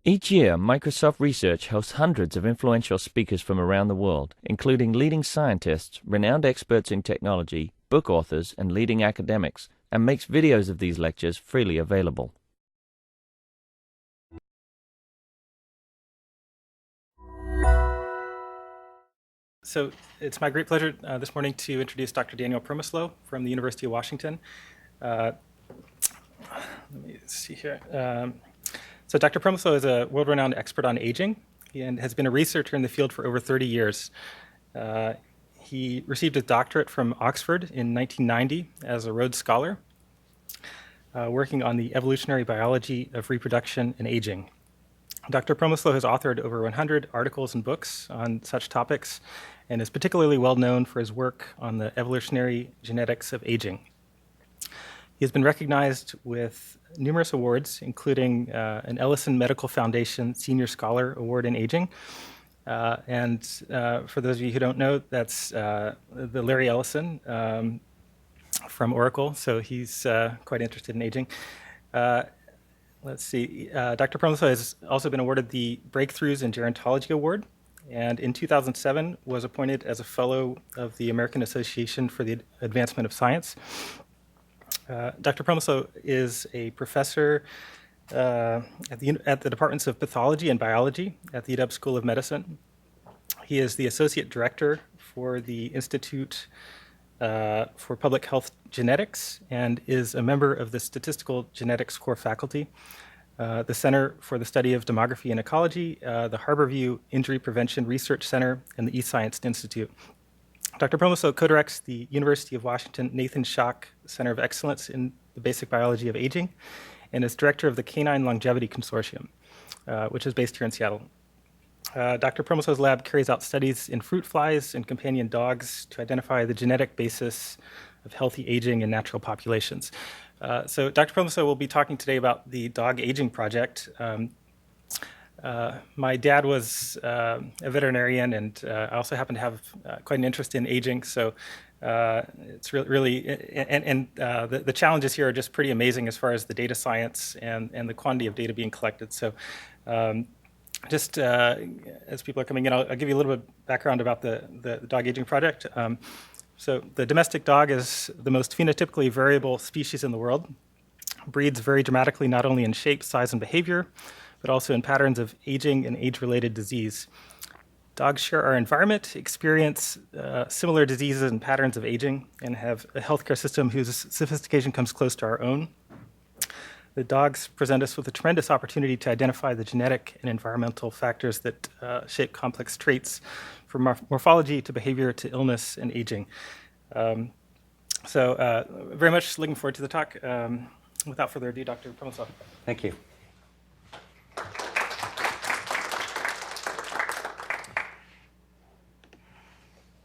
Each year, Microsoft Research hosts hundreds of influential speakers from around the world, including leading scientists, renowned experts in technology, book authors, and leading academics, and makes videos of these lectures freely available. So it's my great pleasure this morning to introduce Dr. Daniel Promislo from the University of Washington. Let me see here. So Dr. Promislo is a world-renowned expert on aging and has been a researcher in the field for over 30 years. He received a doctorate from Oxford in 1990 as a Rhodes Scholar, working on the evolutionary biology of reproduction and aging. Dr. Promislo has authored over 100 articles and books on such topics and is particularly well known for his work on the evolutionary genetics of aging. He has been recognized with numerous awards, including an Ellison Medical Foundation Senior Scholar Award in Aging. And for those of you who don't know, that's the Larry Ellison from Oracle, so he's quite interested in aging. Let's see, Dr. Promislo has also been awarded the Breakthroughs in Gerontology Award, and in 2007 was appointed as a Fellow of the American Association for the Advancement of Science. Dr. Promislo is a professor at the Departments of Pathology and Biology at the UW School of Medicine. He is the Associate Director for the Institute for Public Health Genetics and is a member of the Statistical Genetics Core Faculty, the Center for the Study of Demography and Ecology, the Harborview Injury Prevention Research Center, and the eScience Institute. Dr. Promislo co-directs the University of Washington Nathan Schock Center of Excellence in the Basic Biology of Aging and is director of the Canine Longevity Consortium, which is based here in Seattle. Dr. Promislo's lab carries out studies in fruit flies and companion dogs to identify the genetic basis of healthy aging in natural populations. So Dr. Promislo will be talking today about the Dog Aging Project. My dad was a veterinarian, and I also happen to have quite an interest in aging, so it's really the challenges here are just pretty amazing as far as the data science and the quantity of data being collected. So just as people are coming in, I'll give you a little bit of background about the Dog Aging Project. So the domestic dog is the most phenotypically variable species in the world, breeds very dramatically not only in shape, size, and behavior, but also in patterns of aging and age-related disease. Dogs share our environment, experience similar diseases and patterns of aging, and have a healthcare system whose sophistication comes close to our own. The dogs present us with a tremendous opportunity to identify the genetic and environmental factors that shape complex traits, from morphology to behavior to illness and aging. So very much looking forward to the talk. Without further ado, Dr. Promislo. Thank you.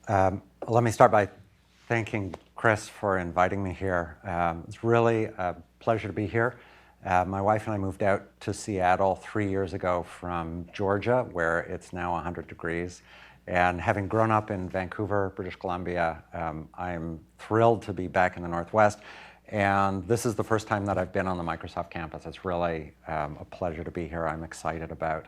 Let me start by thanking Chris for inviting me here. It's really a pleasure to be here. My wife and I moved out to Seattle 3 years ago from Georgia, where it's now 100 degrees. And having grown up in Vancouver, British Columbia, I'm thrilled to be back in the Northwest. And this is the first time that I've been on the Microsoft campus. It's really a pleasure to be here. I'm excited about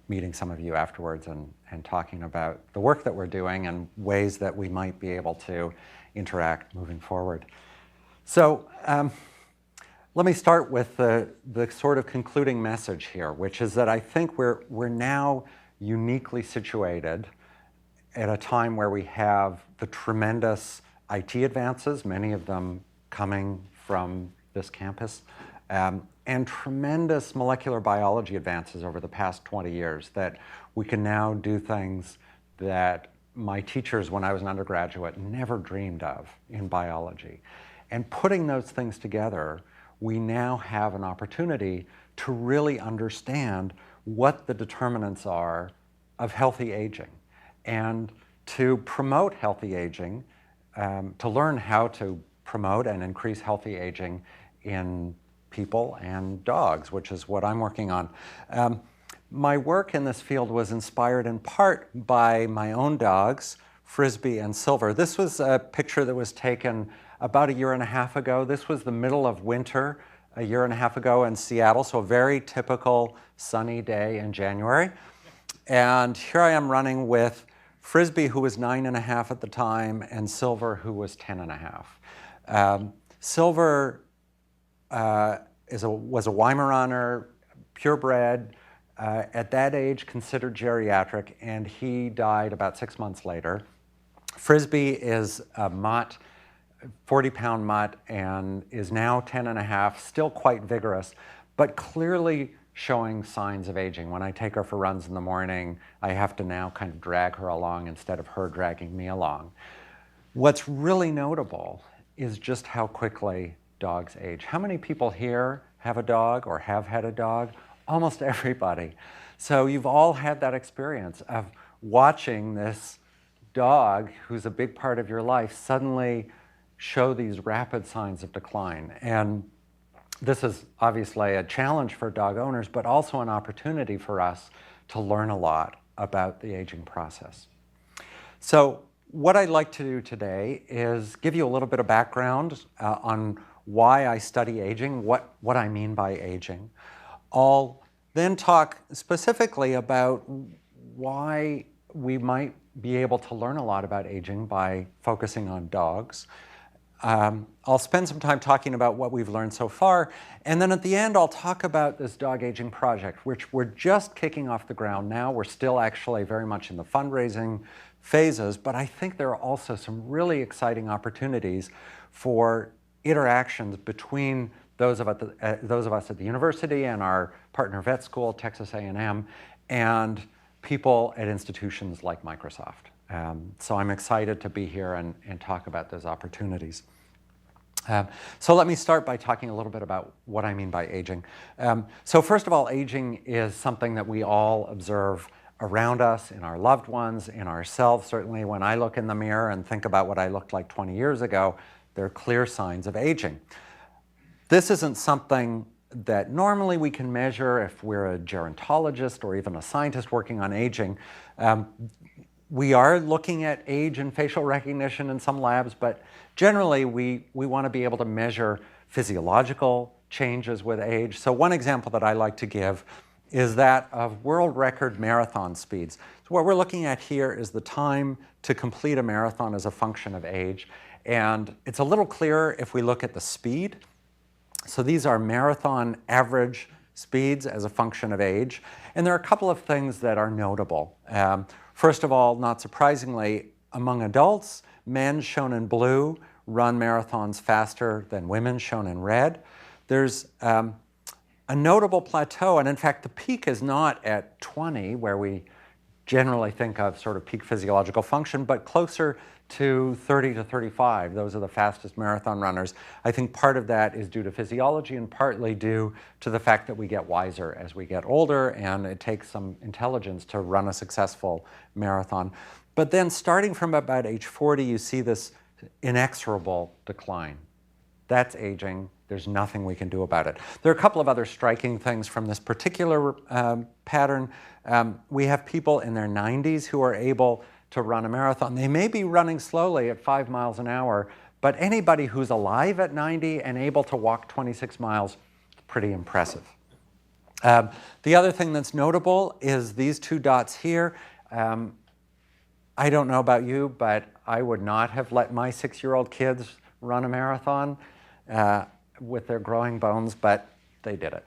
meeting some of you afterwards and talking about the work that we're doing and ways that we might be able to interact moving forward. So let me start with the sort of concluding message here, which is that I think we're now uniquely situated at a time where we have the tremendous IT advances, many of them coming from this campus, and tremendous molecular biology advances over the past 20 years, that we can now do things that my teachers when I was an undergraduate never dreamed of in biology. And putting those things together, we now have an opportunity to really understand what the determinants are of healthy aging and to promote healthy aging, to learn how to promote and increase healthy aging in people and dogs, which is what I'm working on. My work in this field was inspired in part by my own dogs, Frisbee and Silver. This was a picture that was taken about 1.5 years ago. This was the middle of winter a year and a half ago in Seattle, so a very typical sunny day in January. And here I am running with Frisbee, who was 9.5 at the time, and Silver, who was 10.5. Silver was a Weimaraner, purebred, at that age considered geriatric, and he died about 6 months later. Frisbee is a mutt, 40-pound mutt, and is now 10.5, still quite vigorous, but clearly showing signs of aging. When I take her for runs in the morning, I have to now kind of drag her along instead of her dragging me along. What's really notable is just how quickly dogs age. How many people here have a dog or have had a dog? Almost everybody. So you've all had that experience of watching this dog, who's a big part of your life, suddenly show these rapid signs of decline. And this is obviously a challenge for dog owners, but also an opportunity for us to learn a lot about the aging process. So what I'd like to do today is give you a little bit of background on why I study aging, what I mean by aging. I'll then talk specifically about why we might be able to learn a lot about aging by focusing on dogs. I'll spend some time talking about what we've learned so far, and then at the end I'll talk about this dog aging project, which we're just kicking off the ground now. We're still actually very much in the fundraising phases, but I think there are also some really exciting opportunities for interactions between those of us at the university and our partner vet school, Texas A&M, and people at institutions like Microsoft. So I'm excited to be here and talk about those opportunities. So let me start by talking a little bit about what I mean by aging. So first of all, aging is something that we all observe around us, in our loved ones, in ourselves. Certainly when I look in the mirror and think about what I looked like 20 years ago, there are clear signs of aging. This isn't something that normally we can measure if we're a gerontologist or even a scientist working on aging. We are looking at age and facial recognition in some labs, but generally we want to be able to measure physiological changes with age. So one example that I like to give is that of world record marathon speeds. So what we're looking at here is the time to complete a marathon as a function of age. And it's a little clearer if we look at the speed. So these are marathon average speeds as a function of age. And there are a couple of things that are notable. First of all, not surprisingly, among adults, men shown in blue run marathons faster than women shown in red. There's a notable plateau, and in fact the peak is not at 20, where we generally think of sort of peak physiological function, but closer to 30 to 35. Those are the fastest marathon runners. I think part of that is due to physiology and partly due to the fact that we get wiser as we get older, and it takes some intelligence to run a successful marathon. But then starting from about age 40, you see this inexorable decline. That's aging. There's nothing we can do about it. There are a couple of other striking things from this particular pattern. We have people in their 90s who are able to run a marathon. They may be running slowly at 5 miles an hour, but anybody who's alive at 90 and able to walk 26 miles, pretty impressive. The other thing that's notable is these two dots here. I don't know about you, but I would not have let my 6-year-old kids run a marathon with their growing bones, but they did it.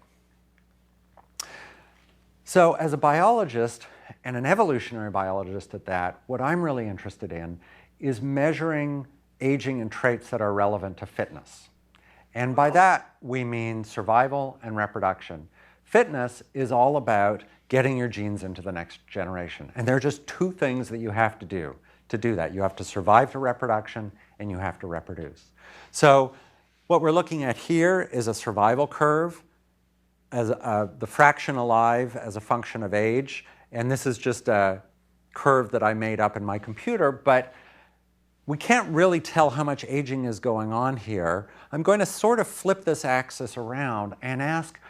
So as a biologist, and an evolutionary biologist at that, what I'm really interested in is measuring aging and traits that are relevant to fitness. And by that, we mean survival and reproduction. Fitness is all about getting your genes into the next generation. And there are just two things that you have to do that. You have to survive to reproduction, and you have to reproduce. So what we're looking at here is a survival curve, as the fraction alive as a function of age. And this is just a curve that I made up in my computer, but we can't really tell how much aging is going on here. I'm going to sort of flip this axis around and ask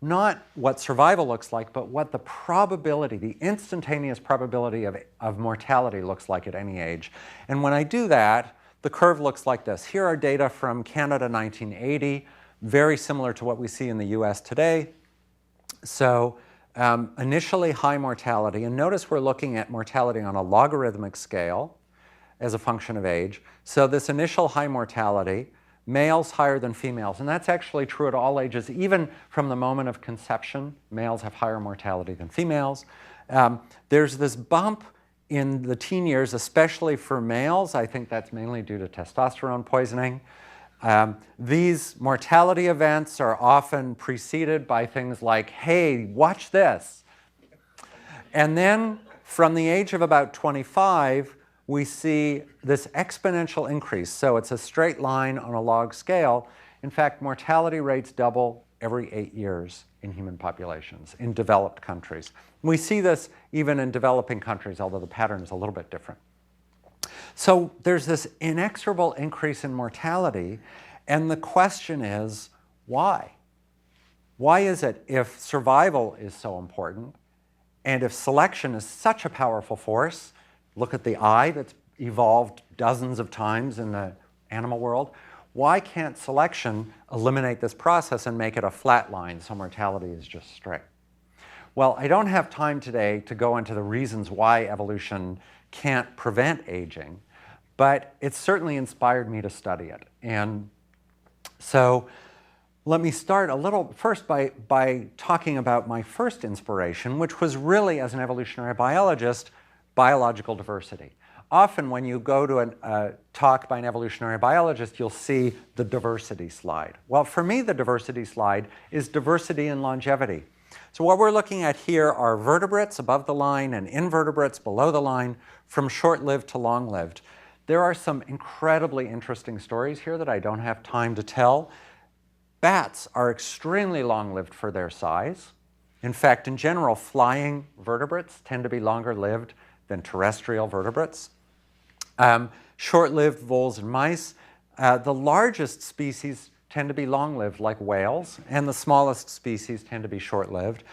not what survival looks like, but what the probability, the instantaneous probability of mortality looks like at any age. And when I do that, the curve looks like this. Here are data from Canada 1980. very similar to what we see in the US today. So initially high mortality, and notice we're looking at mortality on a logarithmic scale as a function of age. So this initial high mortality, males higher than females, and that's actually true at all ages. Even from the moment of conception, males have higher mortality than females. There's this bump in the teen years, especially for males. I think that's mainly due to testosterone poisoning. These mortality events are often preceded by things like, hey, watch this. And then from the age of about 25, we see this exponential increase. So it's a straight line on a log scale. In fact, mortality rates double every 8 years in human populations in developed countries. We see this even in developing countries, although the pattern is a little bit different. So there's this inexorable increase in mortality, and the question is, why? Why is it, if survival is so important, and if selection is such a powerful force, look at the eye that's evolved dozens of times in the animal world, why can't selection eliminate this process and make it a flat line so mortality is just straight? Well, I don't have time today to go into the reasons why evolution can't prevent aging, but it certainly inspired me to study it. And so let me start a little first by talking about my first inspiration, which was really, as an evolutionary biologist, biological diversity. Often when you go to a talk by an evolutionary biologist, you'll see the diversity slide. Well, for me, the diversity slide is diversity in longevity. So what we're looking at here are vertebrates above the line and invertebrates below the line, from short-lived to long-lived. There are some incredibly interesting stories here that I don't have time to tell. Bats are extremely long-lived for their size. In fact, in general, flying vertebrates tend to be longer-lived than terrestrial vertebrates. Short-lived voles and mice. The largest species tend to be long-lived, like whales, and the smallest species tend to be short-lived.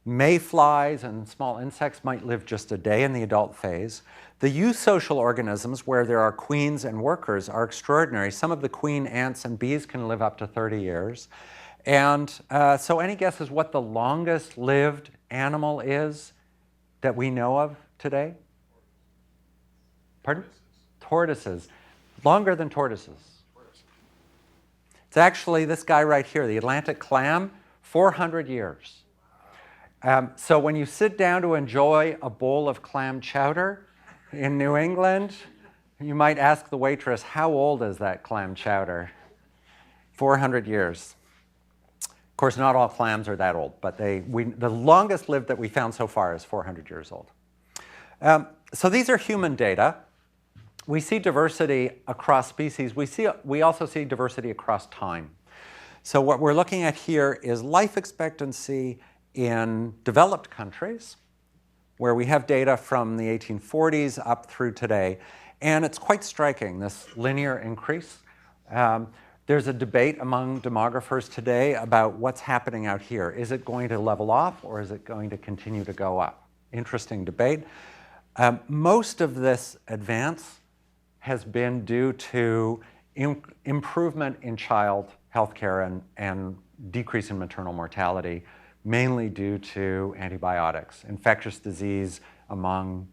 Mayflies and small insects might live just a day in the adult phase. The eusocial organisms, where there are queens and workers, are extraordinary. Some of the queen ants and bees can live up to 30 years. And so any guesses what the longest lived animal is that we know of today? Pardon? Tortoises. Longer than tortoises. It's actually this guy right here, the Atlantic clam, 400 years. So when you sit down to enjoy a bowl of clam chowder in New England, you might ask the waitress, how old is that clam chowder? 400 years. Of course, not all clams are that old, but the longest lived that we found so far is 400 years old. So these are human data. We see diversity across species. We also see diversity across time. So what we're looking at here is life expectancy in developed countries, where we have data from the 1840s up through today. And it's quite striking, this linear increase. There's a debate among demographers today about what's happening out here. Is it going to level off, or is it going to continue to go up? Interesting debate. Most of this advance has been due to improvement in child health care and decrease in maternal mortality, mainly due to antibiotics. Infectious disease among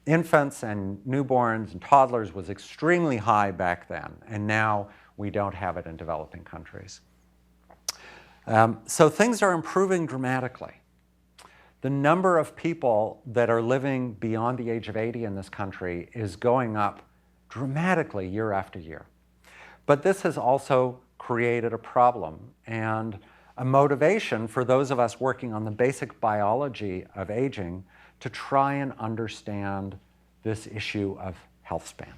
infants and newborns and toddlers was extremely high back then, and now we don't have it in developing countries. So things are improving dramatically. The number of people that are living beyond the age of 80 in this country is going up dramatically year after year. But this has also created a problem and a motivation for those of us working on the basic biology of aging to try and understand this issue of health span.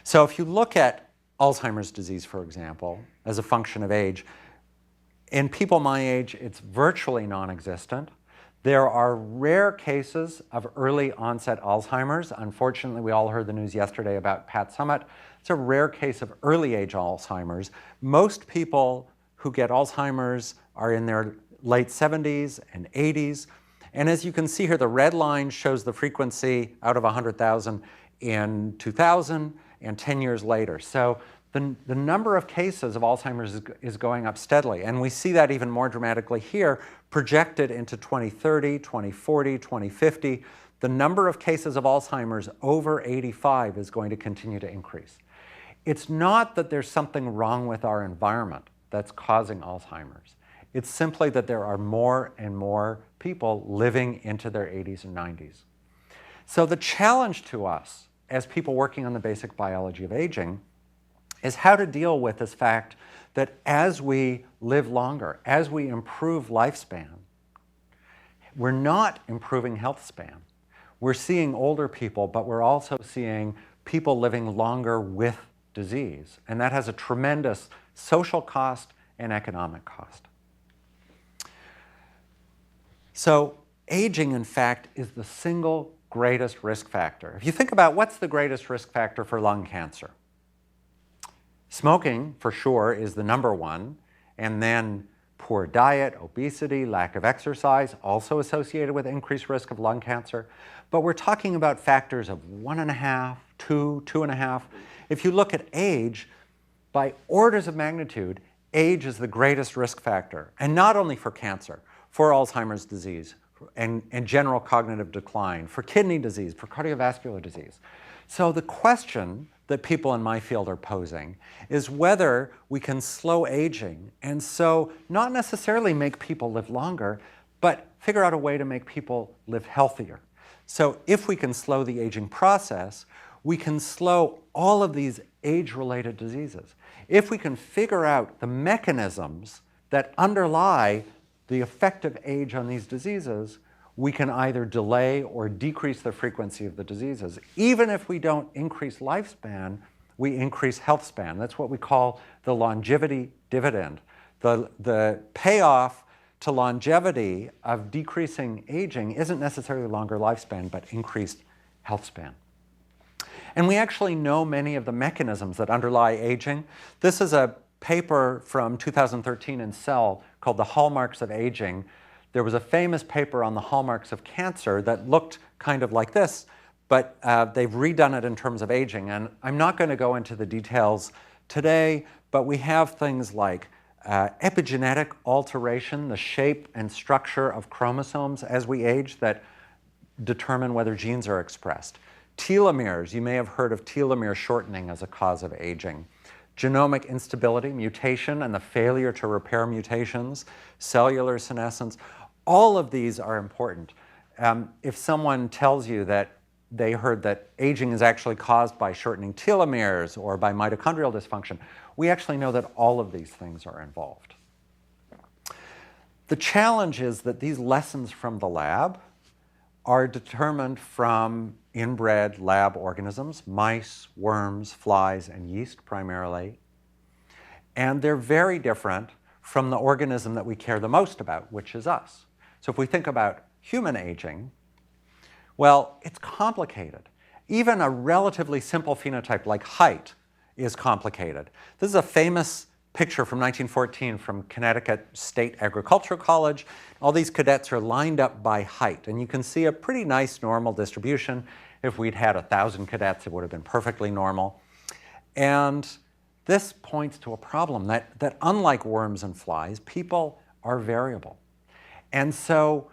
So if you look at Alzheimer's disease, for example, as a function of age, in people my age, it's virtually non-existent. There are rare cases of early onset Alzheimer's. Unfortunately, we all heard the news yesterday about Pat Summitt. It's a rare case of early age Alzheimer's. Most people who get Alzheimer's are in their late 70s and 80s. And as you can see here, the red line shows the frequency out of 100,000 in 2000 and 10 years later. So the number of cases of Alzheimer's is going up steadily. And we see that even more dramatically here, projected into 2030, 2040, 2050. The number of cases of Alzheimer's over 85 is going to continue to increase. It's not that there's something wrong with our environment that's causing Alzheimer's. It's simply that there are more and more people living into their 80s and 90s. So the challenge to us as people working on the basic biology of aging is how to deal with this fact that as we live longer, as we improve lifespan, we're not improving health span. We're seeing older people, but we're also seeing people living longer with disease. And that has a tremendous social cost and economic cost. So aging, in fact, is the single greatest risk factor. If you think about what's the greatest risk factor for lung cancer, smoking, for sure, is the number one, and then poor diet, obesity, lack of exercise, also associated with increased risk of lung cancer. But we're talking about factors of 1.5, 2, 2.5. If you look at age, by orders of magnitude, age is the greatest risk factor, and not only for cancer, for Alzheimer's disease and general cognitive decline, for kidney disease, for cardiovascular disease. So the question that people in my field are posing is whether we can slow aging and so not necessarily make people live longer, but figure out a way to make people live healthier. So if we can slow the aging process, we can slow all of these age-related diseases. If we can figure out the mechanisms that underlie the effect of age on these diseases, we can either delay or decrease the frequency of the diseases. Even if we don't increase lifespan, we increase health span. That's what we call the longevity dividend. The payoff to longevity of decreasing aging isn't necessarily longer lifespan, but increased health span. And we actually know many of the mechanisms that underlie aging. This is a paper from 2013 in Cell called The Hallmarks of Aging. There was a famous paper on the hallmarks of cancer that looked kind of like this, but they've redone it in terms of aging. And I'm not going to go into the details today, but we have things like epigenetic alteration, the shape and structure of chromosomes as we age that determine whether genes are expressed. Telomeres, you may have heard of telomere shortening as a cause of aging. Genomic instability, mutation, and the failure to repair mutations, cellular senescence, all of these are important. If someone tells you that they heard that aging is actually caused by shortening telomeres or by mitochondrial dysfunction, we actually know that all of these things are involved. The challenge is that these lessons from the lab are determined from inbred lab organisms, mice, worms, flies, and yeast primarily. And they're very different from the organism that we care the most about, which is us. So if we think about human aging, well, it's complicated. Even a relatively simple phenotype like height is complicated. This is a famous picture from 1914 from Connecticut State Agricultural College. All these cadets are lined up by height, and you can see a pretty nice normal distribution. If we'd had 1,000 cadets, it would have been perfectly normal. And this points to a problem that unlike worms and flies, people are variable. And so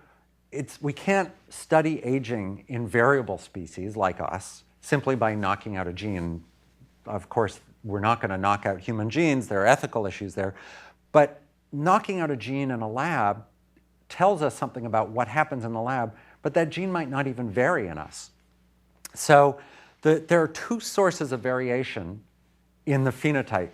we can't study aging in variable species like us simply by knocking out a gene. Of course, we're not going to knock out human genes. There are ethical issues there. But knocking out a gene in a lab tells us something about what happens in the lab, but that gene might not even vary in us. So there are two sources of variation in the phenotype.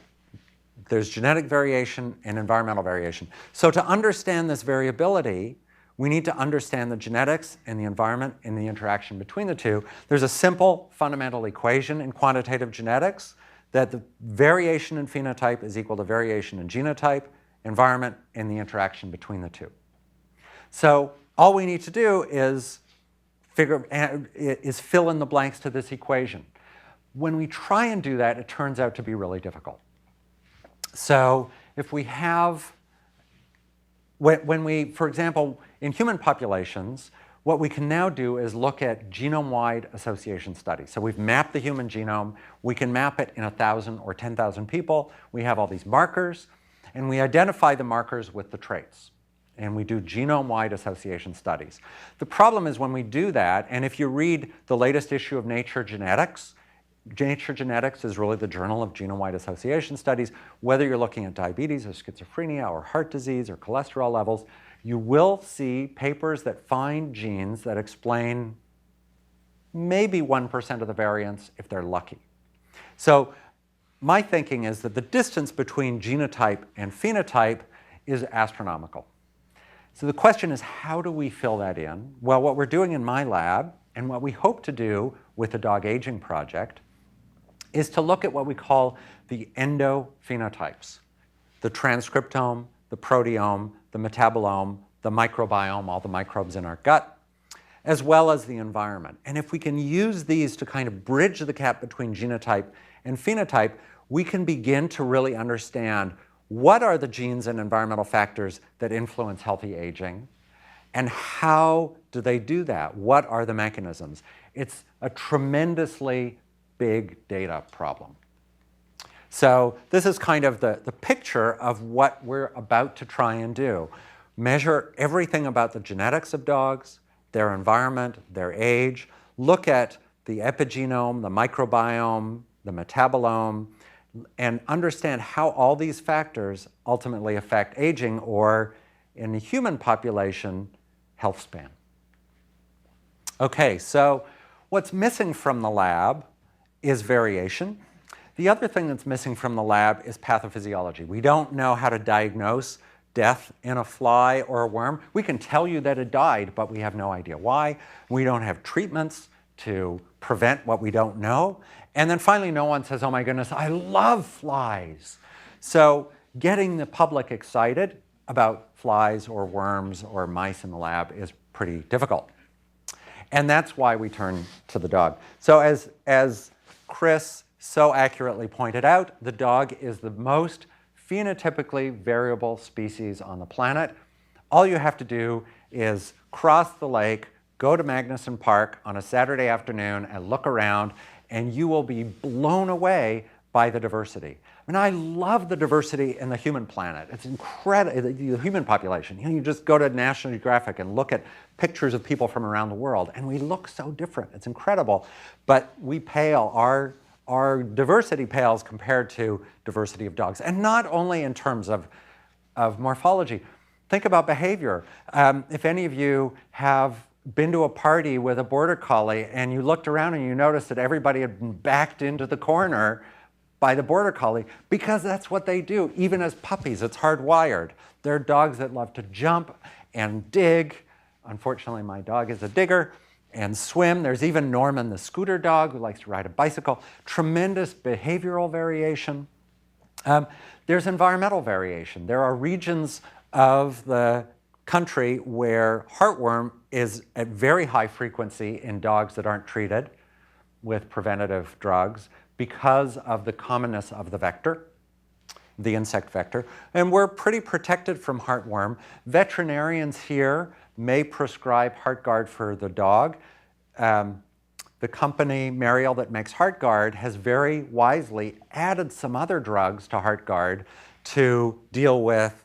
There's genetic variation and environmental variation. So to understand this variability, we need to understand the genetics and the environment and the interaction between the two. There's a simple fundamental equation in quantitative genetics that the variation in phenotype is equal to variation in genotype, environment, and the interaction between the two. So all we need to do is fill in the blanks to this equation. When we try and do that, it turns out to be really difficult. So if we have, for example, in human populations, what we can now do is look at genome-wide association studies. So we've mapped the human genome. We can map it in 1,000 or 10,000 people. We have all these markers, and we identify the markers with the traits. And we do genome-wide association studies. The problem is when we do that, and if you read the latest issue of Nature Genetics is really the journal of genome-wide association studies. Whether you're looking at diabetes or schizophrenia or heart disease or cholesterol levels, you will see papers that find genes that explain maybe 1% of the variance if they're lucky. So my thinking is that the distance between genotype and phenotype is astronomical. So the question is, how do we fill that in? Well, what we're doing in my lab, and what we hope to do with the Dog Aging Project, is to look at what we call the endophenotypes: the transcriptome, the proteome, the metabolome, the microbiome, all the microbes in our gut, as well as the environment. And if we can use these to kind of bridge the gap between genotype and phenotype, we can begin to really understand what are the genes and environmental factors that influence healthy aging, and how do they do that? What are the mechanisms? It's a tremendously big data problem. So this is kind of the picture of what we're about to try and do. Measure everything about the genetics of dogs, their environment, their age, look at the epigenome, the microbiome, the metabolome, and understand how all these factors ultimately affect aging, or in the human population, health span. Okay, so what's missing from the lab is variation. The other thing that's missing from the lab is pathophysiology. We don't know how to diagnose death in a fly or a worm. We can tell you that it died, but we have no idea why. We don't have treatments to prevent what we don't know. And then finally, no one says, oh my goodness, I love flies. So getting the public excited about flies or worms or mice in the lab is pretty difficult. And that's why we turn to the dog. So as Chris so accurately pointed out, the dog is the most phenotypically variable species on the planet. All you have to do is cross the lake, go to Magnuson Park on a Saturday afternoon and look around, and you will be blown away by the diversity. I mean, I love the diversity in the human planet. It's incredible, the human population. You know, you just go to National Geographic and look at pictures of people from around the world, and we look so different. It's incredible. But we pale, our diversity pales compared to diversity of dogs. And not only in terms of morphology. Think about behavior. If any of you have been to a party with a border collie and you looked around and you noticed that everybody had been backed into the corner by the border collie, because that's what they do. Even as puppies, it's hardwired. They're dogs that love to jump and dig. Unfortunately, my dog is a digger. And swim. There's even Norman, the scooter dog, who likes to ride a bicycle. Tremendous behavioral variation. There's environmental variation. There are regions of the country where heartworm is at very high frequency in dogs that aren't treated with preventative drugs because of the commonness of the vector, the insect vector. And we're pretty protected from heartworm. Veterinarians here may prescribe HeartGuard for the dog. The company, Mariel, that makes HeartGuard has very wisely added some other drugs to HeartGuard to deal with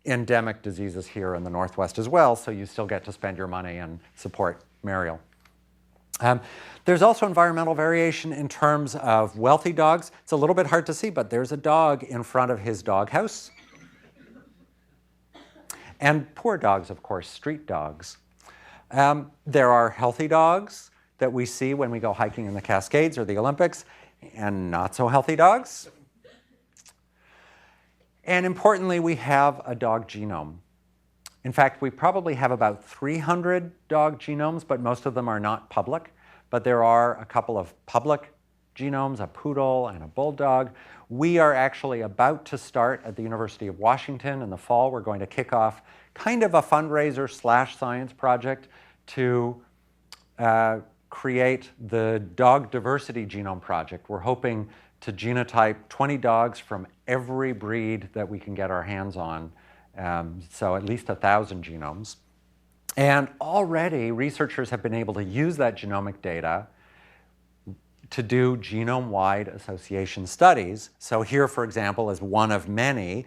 endemic diseases here in the Northwest as well, so you still get to spend your money and support Mariel. There's also environmental variation in terms of wealthy dogs. It's a little bit hard to see, but there's a dog in front of his doghouse. And poor dogs, of course, street dogs. There are healthy dogs that we see when we go hiking in the Cascades or the Olympics, and not so healthy dogs. And importantly, we have a dog genome. In fact, we probably have about 300 dog genomes, but most of them are not public. But there are a couple of public genomes, a poodle and a bulldog. We are actually about to start at the University of Washington in the fall. We're going to kick off kind of a fundraiser / science project to create the Dog Diversity Genome Project. We're hoping to genotype 20 dogs from every breed that we can get our hands on, so at least 1,000 genomes. And already researchers have been able to use that genomic data to do genome-wide association studies. So here, for example, is one of many.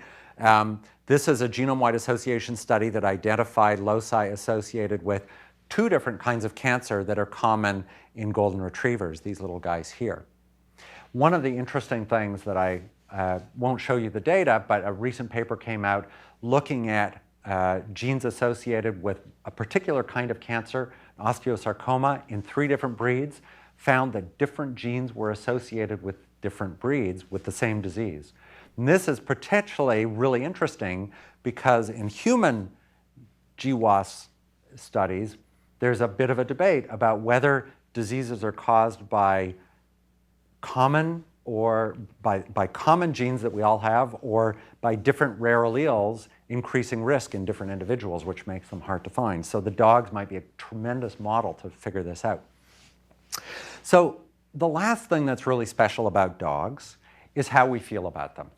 This is a genome-wide association study that identified loci associated with 2 different kinds of cancer that are common in golden retrievers, these little guys here. One of the interesting things that I won't show you the data, but a recent paper came out looking at genes associated with a particular kind of cancer, osteosarcoma, in 3 different breeds, found that different genes were associated with different breeds with the same disease. And this is potentially really interesting because in human GWAS studies, there's a bit of a debate about whether diseases are caused by common or by common genes that we all have, or by different rare alleles increasing risk in different individuals, which makes them hard to find. So the dogs might be a tremendous model to figure this out. So the last thing that's really special about dogs is how we feel about them.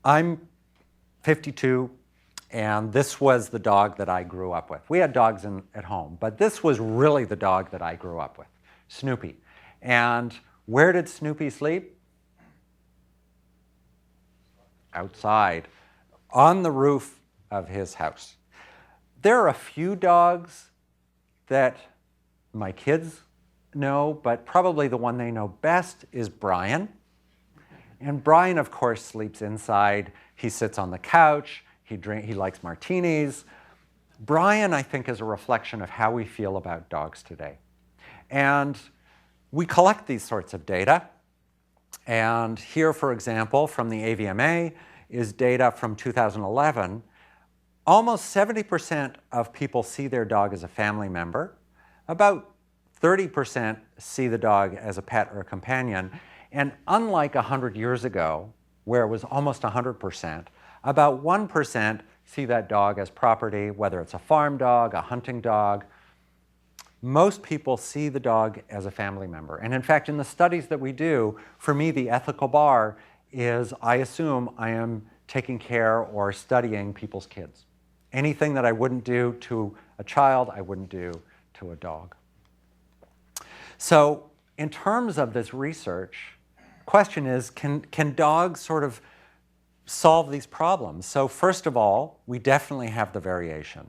I'm 52, and this was the dog that I grew up with. We had dogs at home, but this was really the dog that I grew up with, Snoopy. And where did Snoopy sleep? Outside, on the roof of his house. There are a few dogs that my kids know, but probably the one they know best is Brian. And Brian, of course, sleeps inside. He sits on the couch. He likes martinis. Brian, I think, is a reflection of how we feel about dogs today. And we collect these sorts of data. And here, for example, from the AVMA is data from 2011. Almost 70% of people see their dog as a family member. About 30% see the dog as a pet or a companion. And unlike 100 years ago, where it was almost 100%, about 1% see that dog as property, whether it's a farm dog, a hunting dog. Most people see the dog as a family member. And in fact, in the studies that we do, for me, the ethical bar is I assume I am taking care or studying people's kids. Anything that I wouldn't do to a child, I wouldn't do to a dog. So in terms of this research, the question is, can dogs sort of solve these problems? So first of all, we definitely have the variation.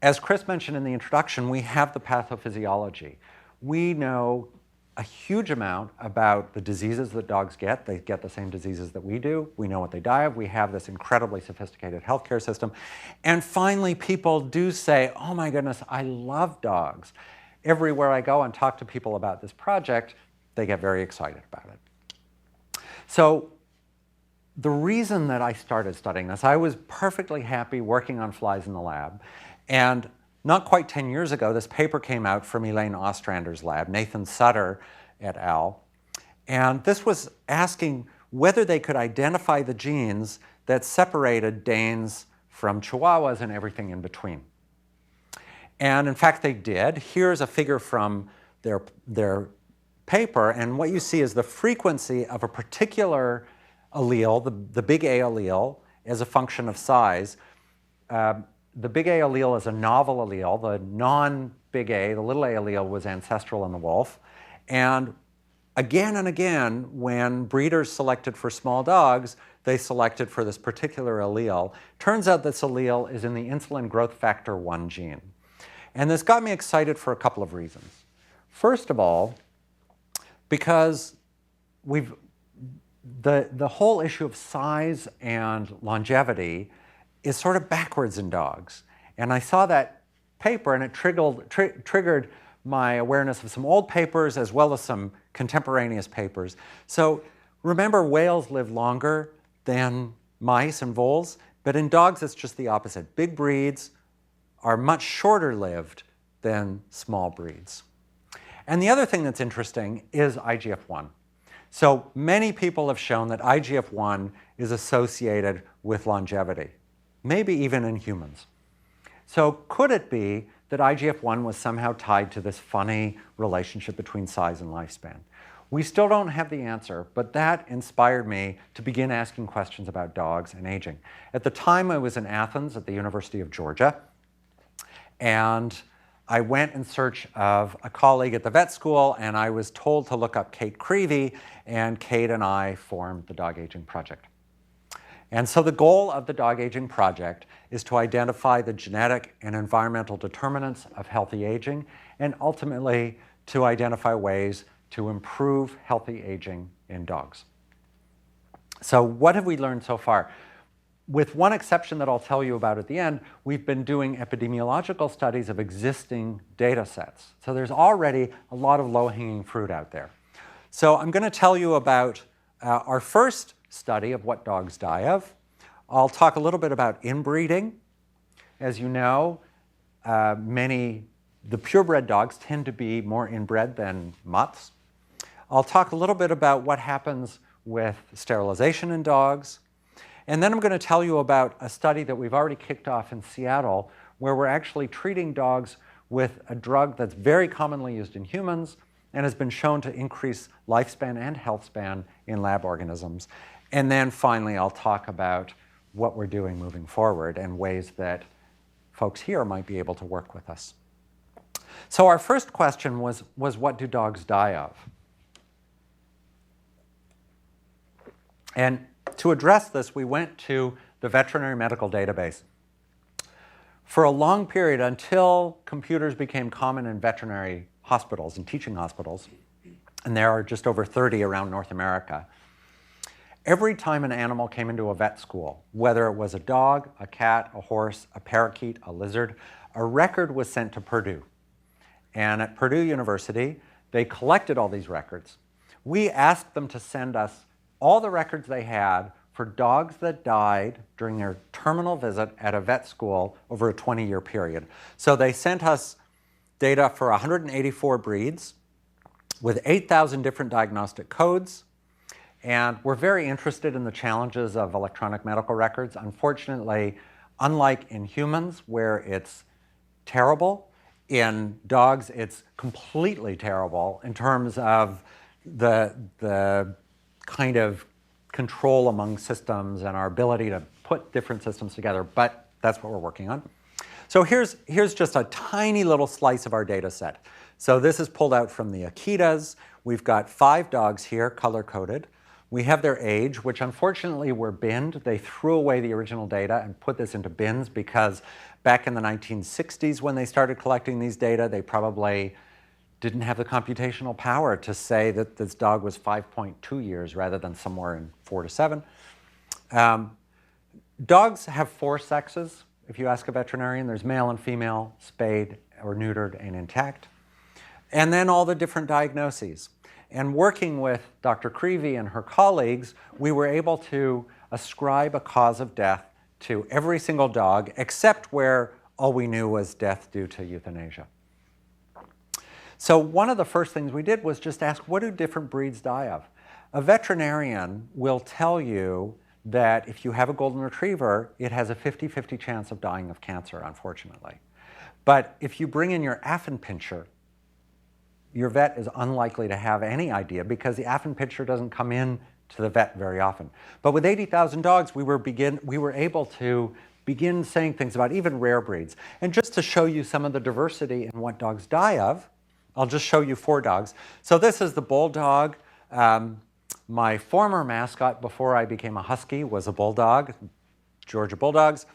As Chris mentioned in the introduction, we have the pathophysiology. We know a huge amount about the diseases that dogs get. They get the same diseases that we do. We know what they die of. We have this incredibly sophisticated healthcare system. And finally, people do say, oh my goodness, I love dogs. Everywhere I go and talk to people about this project, they get very excited about it. So the reason that I started studying this, I was perfectly happy working on flies in the lab. And not quite 10 years ago, this paper came out from Elaine Ostrander's lab, Nathan Sutter et al. And this was asking whether they could identify the genes that separated Danes from Chihuahuas and everything in between. And in fact, they did. Here's a figure from their paper. And what you see is the frequency of a particular allele, the big A allele, as a function of size. The big A allele is a novel allele. The non-big A, the little a allele, was ancestral in the wolf. And again, when breeders selected for small dogs, they selected for this particular allele. Turns out this allele is in the insulin growth factor 1 gene. And this got me excited for a couple of reasons. First of all, because the whole issue of size and longevity is sort of backwards in dogs. And I saw that paper, and it triggered my awareness of some old papers as well as some contemporaneous papers. So remember, whales live longer than mice and voles, but in dogs it's just the opposite. Big breeds are much shorter lived than small breeds. And the other thing that's interesting is IGF-1. So many people have shown that IGF-1 is associated with longevity, maybe even in humans. So could it be that IGF-1 was somehow tied to this funny relationship between size and lifespan? We still don't have the answer, but that inspired me to begin asking questions about dogs and aging. At the time, I was in Athens at the University of Georgia, And I went in search of a colleague at the vet school, and I was told to look up Kate Creevy, and Kate and I formed the Dog Aging Project. And so the goal of the Dog Aging Project is to identify the genetic and environmental determinants of healthy aging, and ultimately to identify ways to improve healthy aging in dogs. So what have we learned so far? With one exception that I'll tell you about at the end, we've been doing epidemiological studies of existing data sets. So there's already a lot of low-hanging fruit out there. So I'm going to tell you about our first study of what dogs die of. I'll talk a little bit about inbreeding. As you know, the purebred dogs tend to be more inbred than mutts. I'll talk a little bit about what happens with sterilization in dogs. And then I'm going to tell you about a study that we've already kicked off in Seattle, where we're actually treating dogs with a drug that's very commonly used in humans and has been shown to increase lifespan and health span in lab organisms. And then finally, I'll talk about what we're doing moving forward and ways that folks here might be able to work with us. So our first question was what do dogs die of? And to address this, we went to the veterinary medical database. For a long period, until computers became common in veterinary hospitals and teaching hospitals, and there are just over 30 around North America, every time an animal came into a vet school, whether it was a dog, a cat, a horse, a parakeet, a lizard, a record was sent to Purdue. And at Purdue University, they collected all these records. We asked them to send us all the records they had for dogs that died during their terminal visit at a vet school over a 20-year period. So they sent us data for 184 breeds with 8,000 different diagnostic codes. And we're very interested in the challenges of electronic medical records. Unfortunately, unlike in humans, where it's terrible, in dogs it's completely terrible in terms of the kind of control among systems and our ability to put different systems together, but that's what we're working on. So here's just a tiny little slice of our data set. So this is pulled out from the Akitas. We've got 5 dogs here, color-coded. We have their age, which unfortunately were binned. They threw away the original data and put this into bins because back in the 1960s when they started collecting these data, they probably didn't have the computational power to say that this dog was 5.2 years rather than somewhere in 4 to 7. Dogs have 4 sexes. If you ask a veterinarian, there's male and female, spayed or neutered and intact. And then all the different diagnoses. And working with Dr. Creevy and her colleagues, we were able to ascribe a cause of death to every single dog, except where all we knew was death due to euthanasia. So one of the first things we did was just ask, what do different breeds die of? A veterinarian will tell you that if you have a golden retriever, it has a 50-50 chance of dying of cancer, unfortunately. But if you bring in your Affenpinscher, your vet is unlikely to have any idea because the Affenpinscher doesn't come in to the vet very often. But with 80,000 dogs, we were able to begin saying things about even rare breeds. And just to show you some of the diversity in what dogs die of, I'll just show you 4 dogs. So this is the bulldog. My former mascot before I became a husky was a bulldog, Georgia Bulldogs.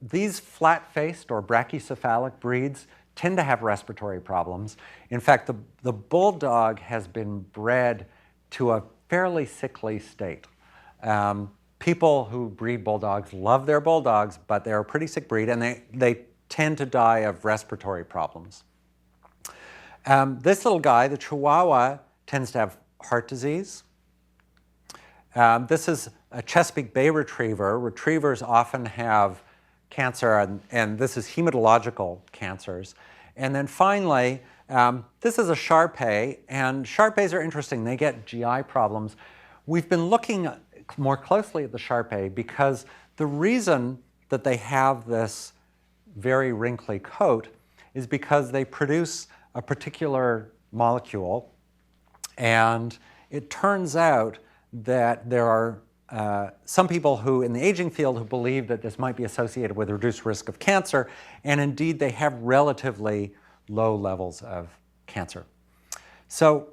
These flat-faced or brachycephalic breeds tend to have respiratory problems. In fact, the bulldog has been bred to a fairly sickly state. People who breed bulldogs love their bulldogs, but they're a pretty sick breed, and they tend to die of respiratory problems. This little guy, the Chihuahua, tends to have heart disease. This is a Chesapeake Bay Retriever. Retrievers often have cancer, and this is hematological cancers. And then finally, this is a Shar-Pei, and Shar-Peis are interesting. They get GI problems. We've been looking more closely at the Shar-Pei because the reason that they have this very wrinkly coat is because they produce a particular molecule, and it turns out that there are some people who, in the aging field, who believe that this might be associated with reduced risk of cancer, and indeed they have relatively low levels of cancer. So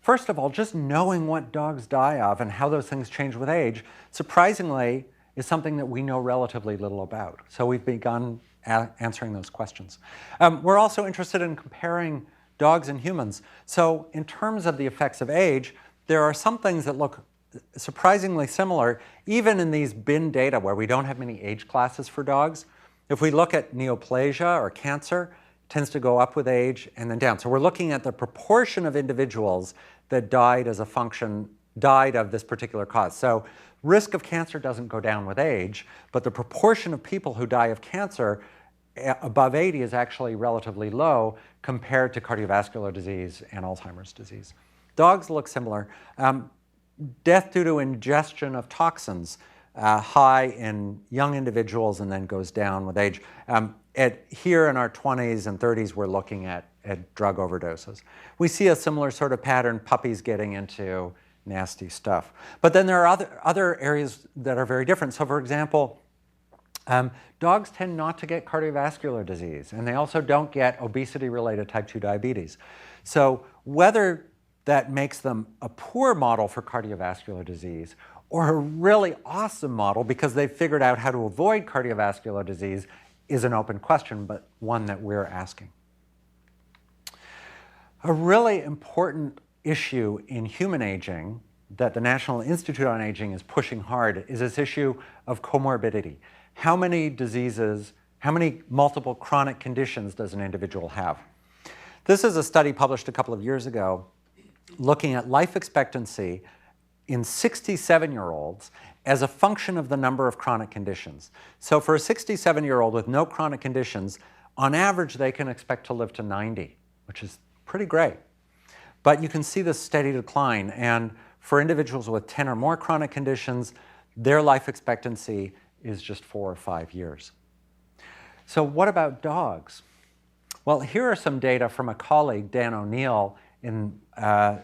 first of all, just knowing what dogs die of and how those things change with age, surprisingly, is something that we know relatively little about. So we've begun answering those questions. We're also interested in comparing dogs and humans. So in terms of the effects of age, there are some things that look surprisingly similar, even in these bin data where we don't have many age classes for dogs. If we look at neoplasia or cancer, it tends to go up with age and then down. So we're looking at the proportion of individuals that died as a function, died of this particular cause. So risk of cancer doesn't go down with age, but the proportion of people who die of cancer above 80 is actually relatively low compared to cardiovascular disease and Alzheimer's disease. Dogs look similar. Death due to ingestion of toxins, high in young individuals and then goes down with age. Here in our 20s and 30s, we're looking at drug overdoses. We see a similar sort of pattern, puppies getting into nasty stuff. But then there are other areas that are very different. So for example, dogs tend not to get cardiovascular disease, and they also don't get obesity-related type 2 diabetes. So whether that makes them a poor model for cardiovascular disease or a really awesome model because they've figured out how to avoid cardiovascular disease is an open question, but one that we're asking. A really important issue in human aging that the National Institute on Aging is pushing hard is this issue of comorbidity. How many diseases, how many multiple chronic conditions does an individual have? This is a study published a couple of years ago looking at life expectancy in 67-year-olds as a function of the number of chronic conditions. So for a 67-year-old with no chronic conditions, on average, they can expect to live to 90, which is pretty great. But you can see this steady decline. And for individuals with 10 or more chronic conditions, their life expectancy is just 4 or 5 years. So what about dogs? Well, here are some data from a colleague, Dan O'Neill, in the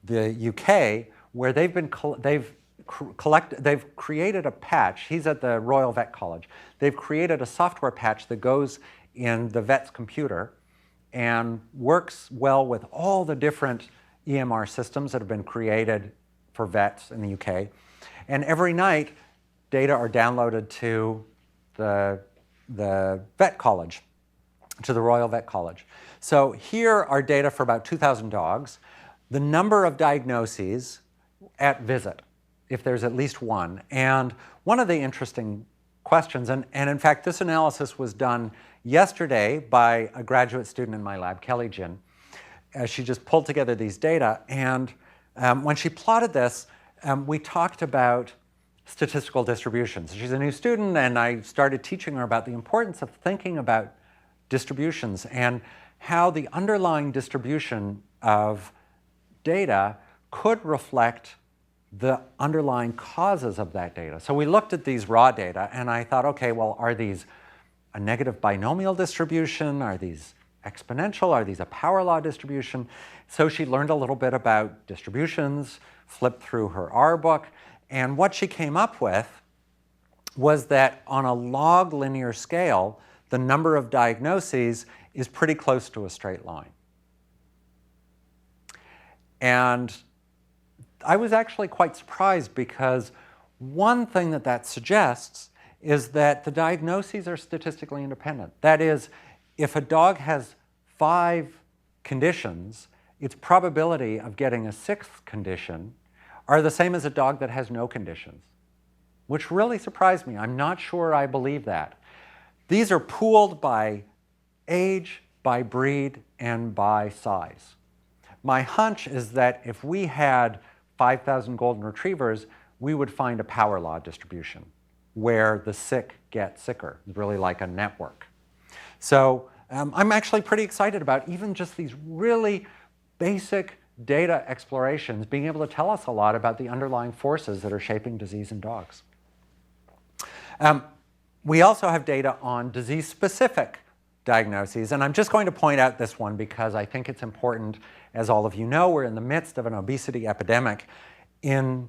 UK, where they've created a patch. He's at the Royal Vet College. They've created a software patch that goes in the vet's computer and works well with all the different EMR systems that have been created for vets in the UK. And every night, data are downloaded to the vet college, to the Royal Vet College. So here are data for about 2,000 dogs, the number of diagnoses at visit, if there's at least one. And one of the interesting questions, and in fact, this analysis was done yesterday by a graduate student in my lab, Kelly Jin. She just pulled together these data. And when she plotted this, we talked about statistical distributions. She's a new student, and I started teaching her about the importance of thinking about distributions and how the underlying distribution of data could reflect the underlying causes of that data. So we looked at these raw data, and I thought, okay, well, are these a negative binomial distribution? Are these exponential? Are these a power law distribution? So she learned a little bit about distributions, flipped through her R book, and what she came up with was that on a log linear scale, the number of diagnoses is pretty close to a straight line. And I was actually quite surprised because one thing that suggests is that the diagnoses are statistically independent. That is, if a dog has 5 conditions, its probability of getting a 6th condition are the same as a dog that has no conditions, which really surprised me. I'm not sure I believe that. These are pooled by age, by breed, and by size. My hunch is that if we had 5,000 golden retrievers, we would find a power law distribution where the sick get sicker, really like a network. So I'm actually pretty excited about even just these really basic data explorations being able to tell us a lot about the underlying forces that are shaping disease in dogs. We also have data on disease-specific diagnoses, and I'm just going to point out this one because I think it's important. As all of you know, we're in the midst of an obesity epidemic. In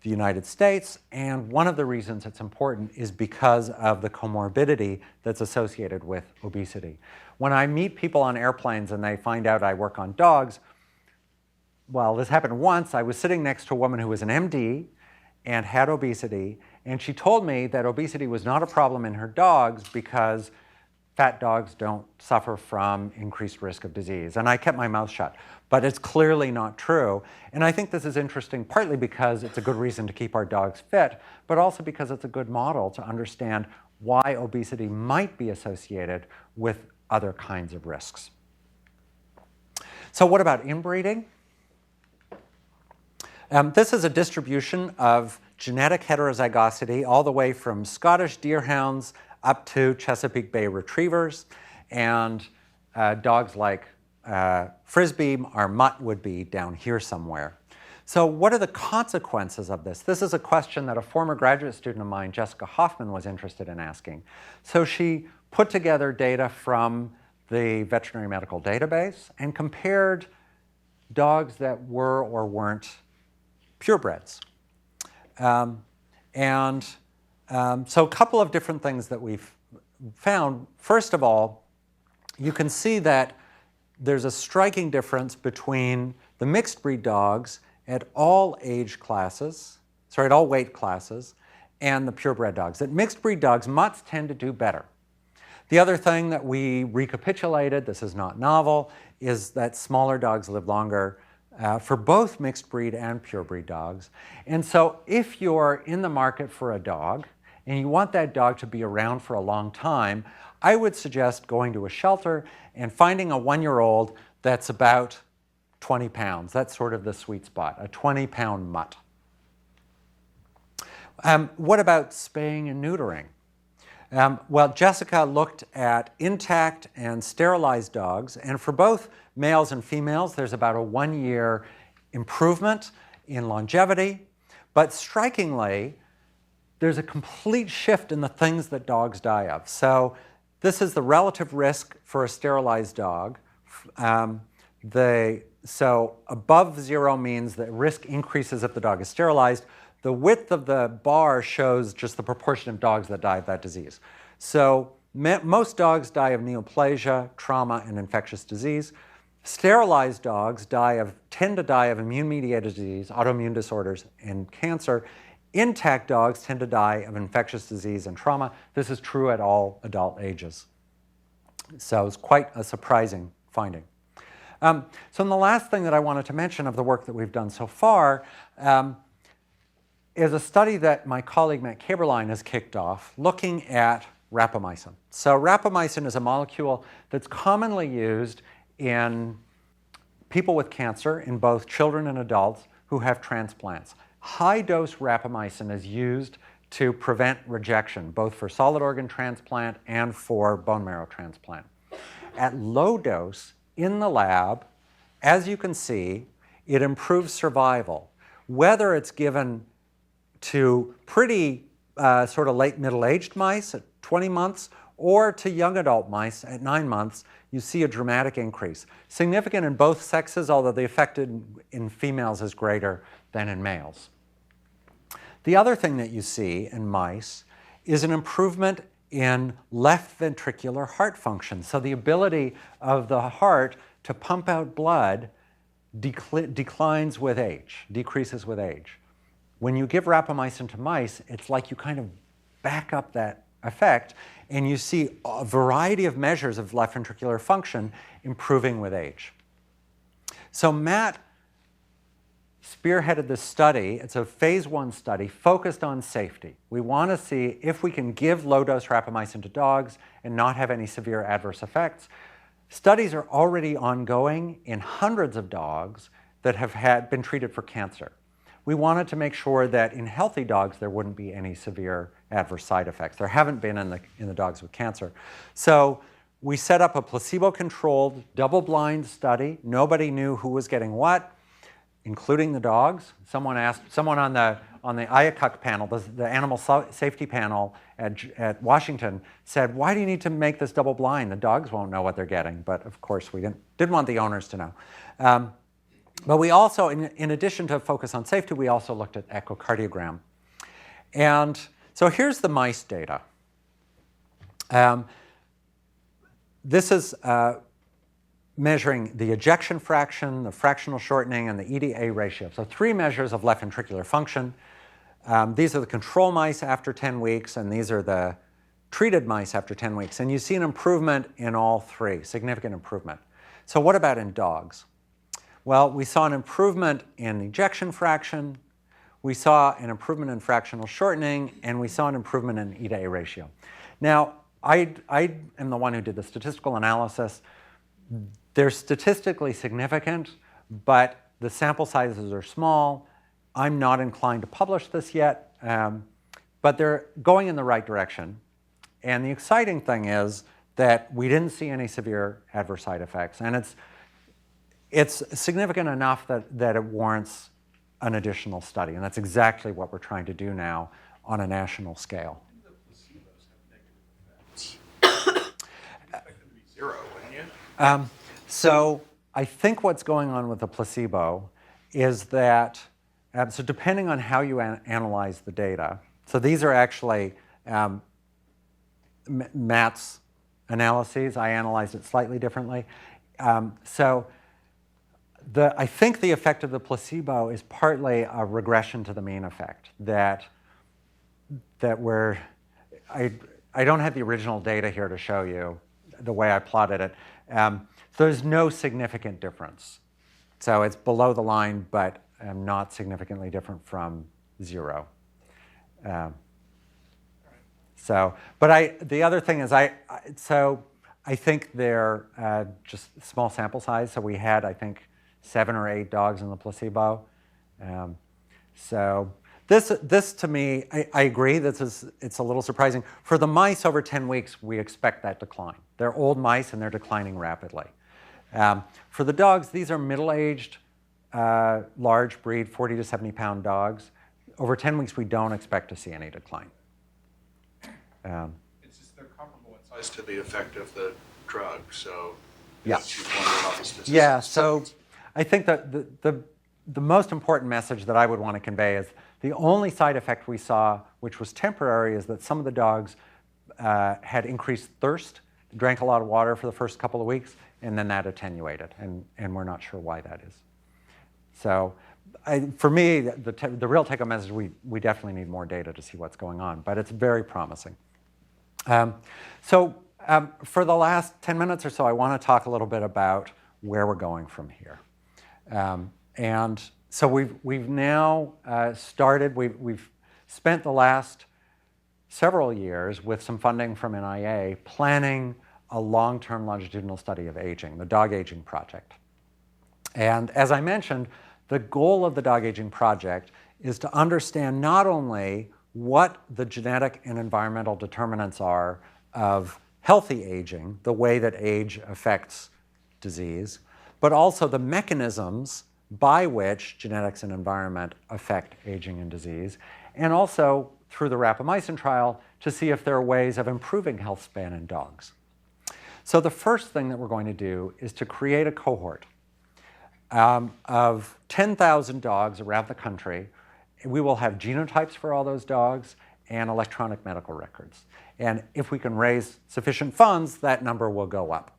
the United States, and one of the reasons it's important is because of the comorbidity that's associated with obesity. When I meet people on airplanes and they find out I work on dogs, well, this happened once. I was sitting next to a woman who was an MD and had obesity, and she told me that obesity was not a problem in her dogs because fat dogs don't suffer from increased risk of disease. And I kept my mouth shut. But it's clearly not true. And I think this is interesting partly because it's a good reason to keep our dogs fit, but also because it's a good model to understand why obesity might be associated with other kinds of risks. So what about inbreeding? This is a distribution of genetic heterozygosity all the way from Scottish deerhounds up to Chesapeake Bay retrievers, and dogs like Frisbee, our mutt would be down here somewhere. So what are the consequences of this? This is a question that a former graduate student of mine, Jessica Hoffman, was interested in asking. So she put together data from the Veterinary Medical Database and compared dogs that were or weren't purebreds. So a couple of different things that we've found. First of all, you can see that there's a striking difference between the mixed breed dogs at all age classes, at all weight classes, and the purebred dogs. That mixed breed dogs, mutts, tend to do better. The other thing that we recapitulated, this is not novel, is that smaller dogs live longer for both mixed breed and purebred dogs. And so if you're in the market for a dog and you want that dog to be around for a long time, I would suggest going to a shelter and finding a 1-year-old that's about 20 pounds. That's sort of the sweet spot, a 20-pound mutt. What about spaying and neutering? Well, Jessica looked at intact and sterilized dogs, and for both males and females, there's about a 1-year improvement in longevity. But strikingly, there's a complete shift in the things that dogs die of. So this is the relative risk for a sterilized dog. So above 0 means that risk increases if the dog is sterilized. The width of the bar shows just the proportion of dogs that die of that disease. So most dogs die of neoplasia, trauma, and infectious disease. Sterilized dogs tend to die of immune-mediated disease, autoimmune disorders, and cancer. Intact dogs tend to die of infectious disease and trauma. This is true at all adult ages. So it's quite a surprising finding. So the last thing that I wanted to mention of the work that we've done so far is a study that my colleague Matt Kaberlein has kicked off looking at rapamycin. So rapamycin is a molecule that's commonly used in people with cancer, in both children and adults who have transplants. High-dose rapamycin is used to prevent rejection, both for solid organ transplant and for bone marrow transplant. At low dose, in the lab, as you can see, it improves survival. Whether it's given to pretty sort of late middle-aged mice at 20 months or to young adult mice at 9 months, you see a dramatic increase. Significant in both sexes, although the effect in females is greater than in males. The other thing that you see in mice is an improvement in left ventricular heart function. So the ability of the heart to pump out blood declines with age, decreases with age. When you give rapamycin to mice, it's like you kind of back up that effect, and you see a variety of measures of left ventricular function improving with age. So Matt spearheaded this study. It's a phase 1 study focused on safety. We want to see if we can give low-dose rapamycin to dogs and not have any severe adverse effects. Studies are already ongoing in hundreds of dogs that have been treated for cancer. We wanted to make sure that in healthy dogs there wouldn't be any severe adverse side effects. There haven't been in the dogs with cancer. So we set up a placebo-controlled, double-blind study. Nobody knew who was getting what, including the dogs. Someone on the IACUC panel, the animal safety panel at Washington, said, "Why do you need to make this double-blind? The dogs won't know what they're getting." But of course, we didn't want the owners to know. But we also, in addition to focus on safety, we also looked at echocardiogram. And so here's the mice data. This is measuring the ejection fraction, the fractional shortening, and the EDA ratio. So 3 measures of left ventricular function. These are the control mice after 10 weeks, and these are the treated mice after 10 weeks. And you see an improvement in all 3, significant improvement. So what about in dogs? Well, we saw an improvement in ejection fraction, we saw an improvement in fractional shortening, and we saw an improvement in EDA ratio. Now, I am the one who did the statistical analysis. They're statistically significant, but the sample sizes are small. I'm not inclined to publish this yet, but they're going in the right direction. And the exciting thing is that we didn't see any severe adverse side effects, and it's significant enough that it warrants an additional study, and that's exactly what we're trying to do now on a national scale. The placebos have negative effects. Expect them to be 0, wouldn't you? So I think what's going on with the placebo is that, so depending on how you analyze the data, so these are actually Matt's analyses. I analyzed it slightly differently. I think the effect of the placebo is partly a regression to the mean effect, that I don't have the original data here to show you the way I plotted it. There's no significant difference. So it's below the line, but not significantly different from 0. The other thing is, I think they're just small sample size. So we had, I think, 7 or 8 dogs in the placebo. So this to me, I agree, it's a little surprising. For the mice over 10 weeks, we expect that decline. They're old mice and they're declining rapidly. For the dogs, these are middle-aged, large breed, 40 to 70 pound dogs. Over 10 weeks, we don't expect to see any decline. It's just they're comparable in size to the effect of the drug, so yeah. You've wondered about the statistics. Yeah, so I think that the most important message that I would want to convey is the only side effect we saw, which was temporary, is that some of the dogs had increased thirst, drank a lot of water for the first couple of weeks, and then that attenuated, and we're not sure why that is. So for me, the real take-home message, we definitely need more data to see what's going on, but it's very promising. For the last 10 minutes or so, I want to talk a little bit about where we're going from here. And so we've now started, we've spent the last several years with some funding from NIA planning a long-term longitudinal study of aging, the Dog Aging Project. And as I mentioned, the goal of the Dog Aging Project is to understand not only what the genetic and environmental determinants are of healthy aging, the way that age affects disease, but also the mechanisms by which genetics and environment affect aging and disease, and also through the rapamycin trial to see if there are ways of improving health span in dogs. So the first thing that we're going to do is to create a cohort of 10,000 dogs around the country. We will have genotypes for all those dogs and electronic medical records. And if we can raise sufficient funds, that number will go up.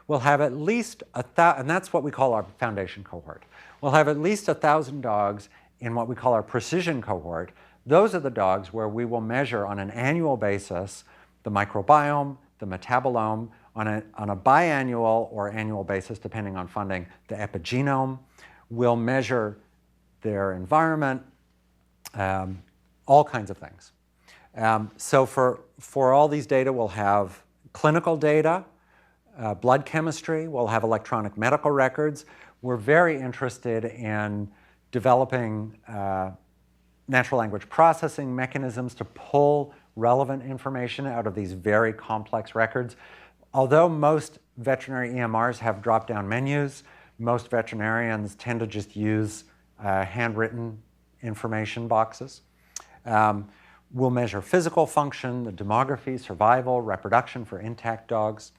We'll have at least and that's what we call our foundation cohort. We'll have at least 1,000 dogs in what we call our precision cohort. Those are the dogs where we will measure on an annual basis the microbiome, the metabolome, on a biannual or annual basis, depending on funding, the epigenome. We'll measure their environment, all kinds of things. So for all these data, we'll have clinical data, blood chemistry, we'll have electronic medical records. We're very interested in developing natural language processing mechanisms to pull relevant information out of these very complex records. Although most veterinary EMRs have drop-down menus, most veterinarians tend to just use handwritten information boxes. We'll measure physical function, the demography, survival, reproduction for intact dogs.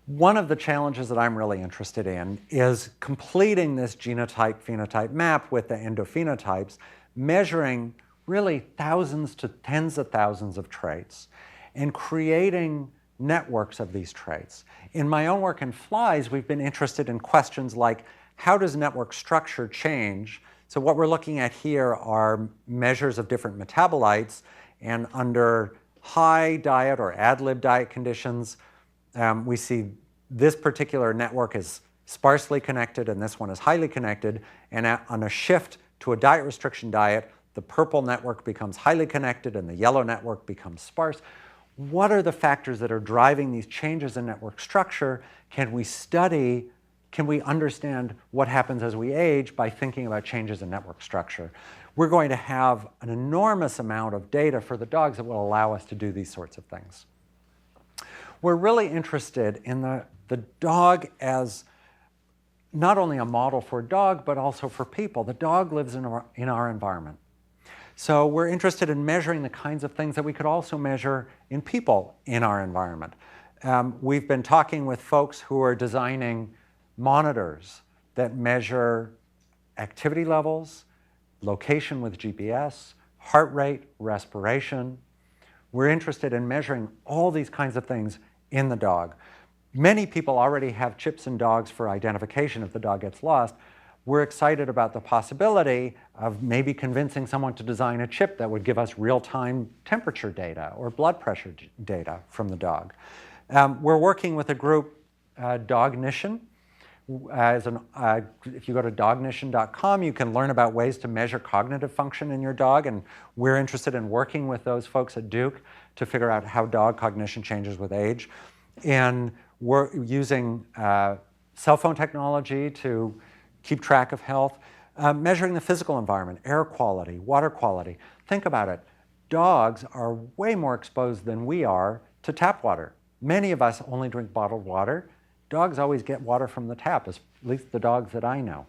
One of the challenges that I'm really interested in is completing this genotype-phenotype map with the endophenotypes, measuring really thousands to tens of thousands of traits, and creating networks of these traits. In my own work in flies, we've been interested in questions like, how does network structure change? So what we're looking at here are measures of different metabolites, and under high diet or ad lib diet conditions, we see this particular network is sparsely connected and this one is highly connected. And on a shift to a diet restriction diet, the purple network becomes highly connected and the yellow network becomes sparse. What are the factors that are driving these changes in network structure? Can we study, can we understand what happens as we age by thinking about changes in network structure? We're going to have an enormous amount of data for the dogs that will allow us to do these sorts of things. We're really interested in the dog as not only a model for a dog, but also for people. The dog lives in our environment. So we're interested in measuring the kinds of things that we could also measure in people in our environment. We've been talking with folks who are designing monitors that measure activity levels, location with GPS, heart rate, respiration. We're interested in measuring all these kinds of things in the dog. Many people already have chips in dogs for identification if the dog gets lost. We're excited about the possibility of maybe convincing someone to design a chip that would give us real-time temperature data or blood pressure data from the dog. We're working with a group, Dognition. If you go to dognition.com, you can learn about ways to measure cognitive function in your dog, and we're interested in working with those folks at Duke to figure out how dog cognition changes with age. And we're using cell phone technology to keep track of health, measuring the physical environment, air quality, water quality. Think about it. Dogs are way more exposed than we are to tap water. Many of us only drink bottled water. Dogs always get water from the tap, at least the dogs that I know.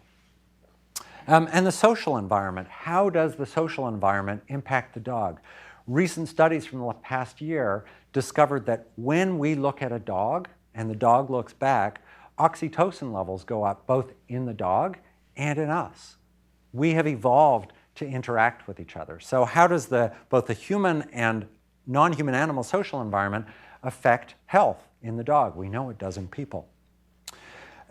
And the social environment. How does the social environment impact the dog? Recent studies from the past year discovered that when we look at a dog and the dog looks back, oxytocin levels go up both in the dog and in us. We have evolved to interact with each other. So how does both the human and non-human animal social environment affect health in the dog? We know it does in people.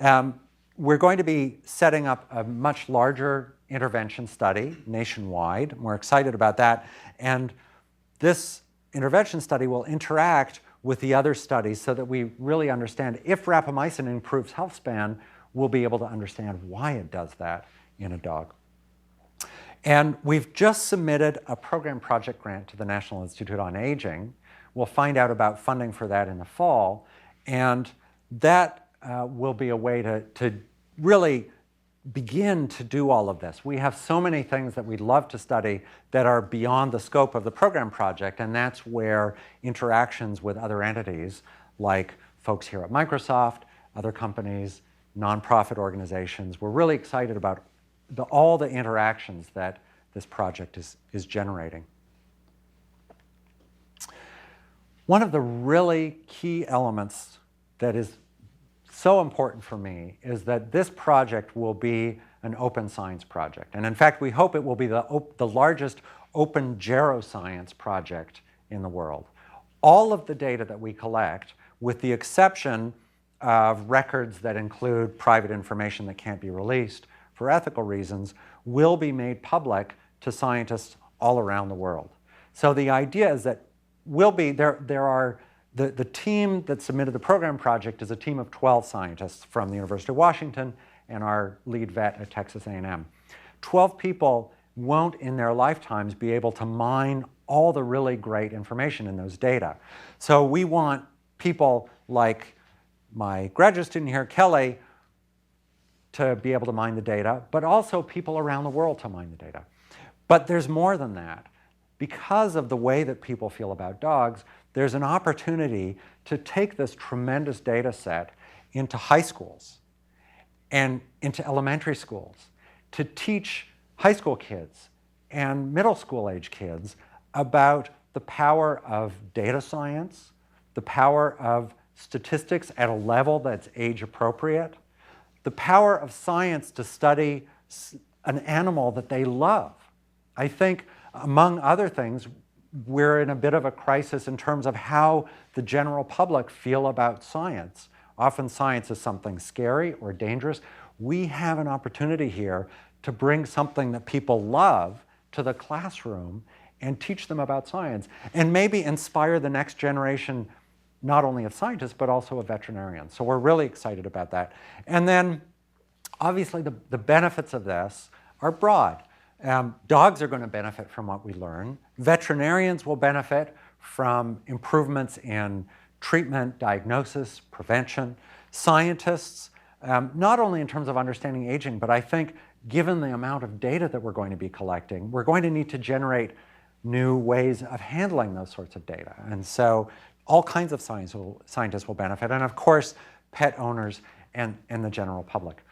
We're going to be setting up a much larger intervention study nationwide. We're excited about that. And this intervention study will interact with the other studies so that we really understand if rapamycin improves health span, we'll be able to understand why it does that in a dog. And we've just submitted a program project grant to the National Institute on Aging. We'll find out about funding for that in the fall. And that will be a way to really begin to do all of this. We have so many things that we'd love to study that are beyond the scope of the program project, and that's where interactions with other entities, like folks here at Microsoft, other companies, nonprofit organizations, we're really excited about all the interactions that this project is generating. One of the really key elements that is so important for me is that this project will be an open science project. And in fact, we hope it will be the largest open geroscience project in the world. All of the data that we collect, with the exception of records that include private information that can't be released for ethical reasons, will be made public to scientists all around the world. So the idea is that the team that submitted the program project is a team of 12 scientists from the University of Washington and our lead vet at Texas A&M. 12 people won't in their lifetimes be able to mine all the really great information in those data. So we want people like my graduate student here, Kelly, to be able to mine the data, but also people around the world to mine the data. But there's more than that. Because of the way that people feel about dogs, there's an opportunity to take this tremendous data set into high schools and into elementary schools to teach high school kids and middle school age kids about the power of data science, the power of statistics at a level that's age appropriate, the power of science to study an animal that they love. I think, among other things, we're in a bit of a crisis in terms of how the general public feel about science. Often science is something scary or dangerous. We have an opportunity here to bring something that people love to the classroom and teach them about science, and maybe inspire the next generation not only of scientists, but also of veterinarians. So we're really excited about that. And then, obviously, the benefits of this are broad. Dogs are going to benefit from what we learn. Veterinarians will benefit from improvements in treatment, diagnosis, prevention. Scientists, not only in terms of understanding aging, but I think given the amount of data that we're going to be collecting, we're going to need to generate new ways of handling those sorts of data. And so all kinds of scientists will benefit, and of course, pet owners and the general public.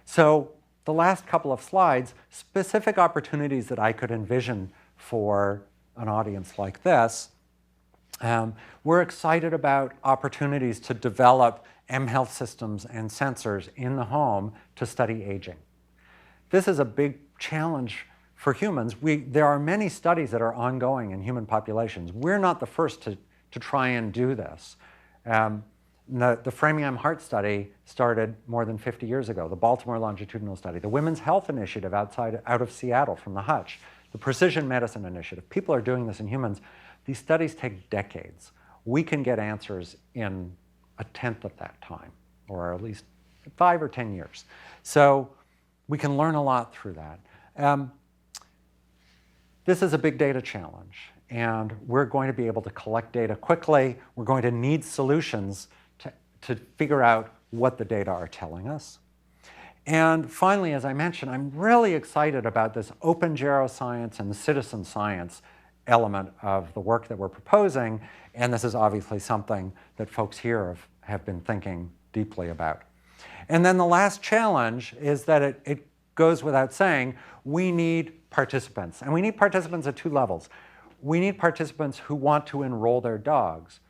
So the last couple of slides, specific opportunities that I could envision for an audience like this. We're excited about opportunities to develop mHealth systems and sensors in the home to study aging. This is a big challenge for humans. There are many studies that are ongoing in human populations. We're not the first to try and do this. The Framingham Heart Study started more than 50 years ago, the Baltimore Longitudinal Study, the Women's Health Initiative out of Seattle from the Hutch, the Precision Medicine Initiative. People are doing this in humans. These studies take decades. We can get answers in a tenth of that time, or at least 5 or 10 years. So we can learn a lot through that. This is a big data challenge, and we're going to be able to collect data quickly. We're going to need solutions to figure out what the data are telling us. And finally, as I mentioned, I'm really excited about this open geroscience and the citizen science element of the work that we're proposing, and this is obviously something that folks here have been thinking deeply about. And then the last challenge is that it goes without saying, we need participants, and we need participants at 2 levels. We need participants who want to enroll their dogs.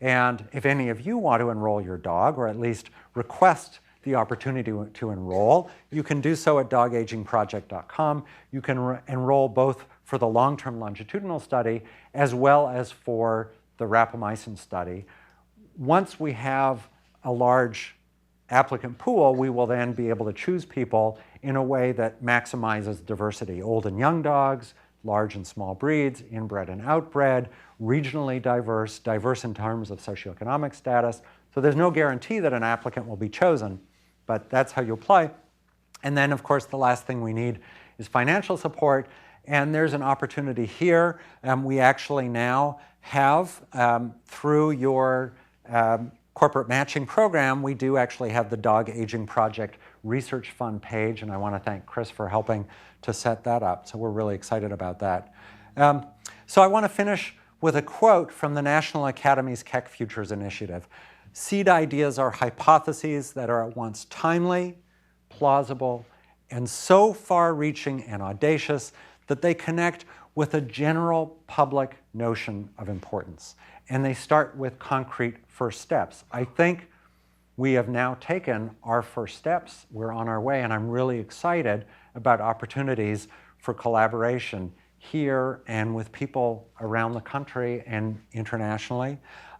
And if any of you want to enroll your dog, or at least request the opportunity to enroll, you can do so at dogagingproject.com. You can enroll both for the long-term longitudinal study as well as for the rapamycin study. Once we have a large applicant pool, we will then be able to choose people in a way that maximizes diversity. Old and young dogs, large and small breeds, inbred and outbred, regionally diverse, diverse in terms of socioeconomic status. So there's no guarantee that an applicant will be chosen, but that's how you apply. And then, of course, the last thing we need is financial support. And there's an opportunity here. We actually now have, through your corporate matching program, we do actually have the Dog Aging Project Research Fund page, and I want to thank Chris for helping to set that up. So we're really excited about that. So I want to finish with a quote from the National Academy's Keck Futures Initiative. Seed ideas are hypotheses that are at once timely, plausible, and so far-reaching and audacious that they connect with a general public notion of importance. And they start with concrete first steps. I think we have now taken our first steps. We're on our way, and I'm really excited about opportunities for collaboration here and with people around the country and internationally.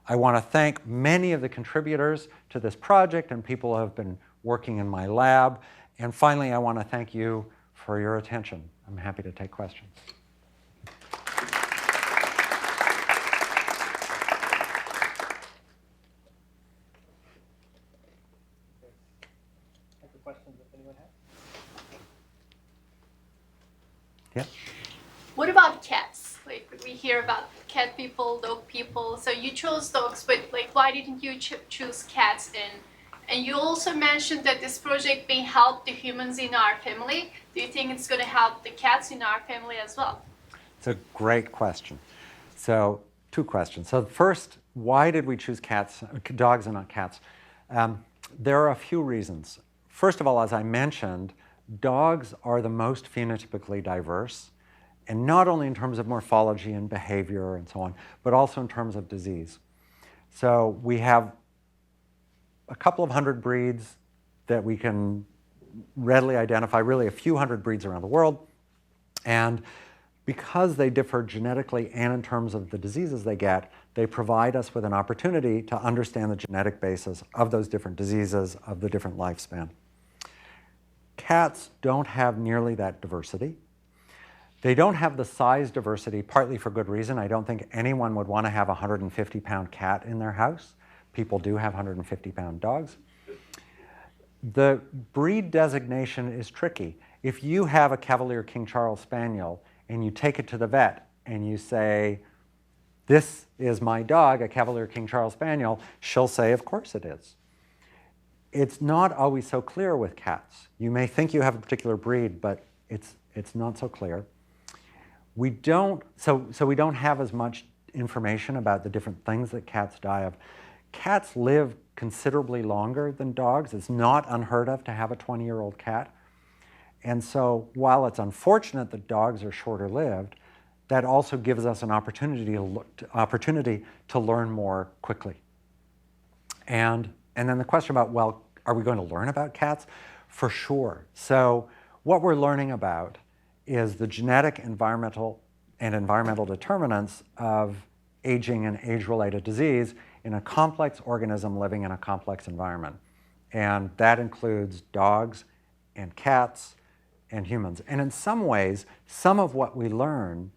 I want to thank many of the contributors to this project and people who have been working in my lab. And finally, I want to thank you for your attention. I'm happy to take questions. Yeah. What about cats? Like, we hear about cat people, dog people. So you chose dogs, but like, why didn't you choose cats? And you also mentioned that this project may help the humans in our family. Do you think it's going to help the cats in our family as well? It's a great question. So 2 questions. So first, why did we choose dogs and not cats? There are a few reasons. First of all, as I mentioned, dogs are the most phenotypically diverse, and not only in terms of morphology and behavior and so on, but also in terms of disease. So we have a couple of hundred breeds that we can readily identify, really a few hundred breeds around the world. And because they differ genetically and in terms of the diseases they get, they provide us with an opportunity to understand the genetic basis of those different diseases, of the different lifespan. Cats don't have nearly that diversity. They don't have the size diversity, partly for good reason. I don't think anyone would want to have a 150-pound cat in their house. People do have 150-pound dogs. The breed designation is tricky. If you have a Cavalier King Charles Spaniel and you take it to the vet and you say, this is my dog, a Cavalier King Charles Spaniel, she'll say, of course it is. It's not always so clear with cats. You may think you have a particular breed, but it's not so clear. We don't have as much information about the different things that cats die of. Cats live considerably longer than dogs. It's not unheard of to have a 20-year-old cat. And so while it's unfortunate that dogs are shorter lived, that also gives us an opportunity to learn more quickly. And then the question about, well, are we going to learn about cats? For sure. So what we're learning about is the genetic, environmental determinants of aging and age-related disease in a complex organism living in a complex environment. And that includes dogs and cats and humans. And in some ways, some of what we learn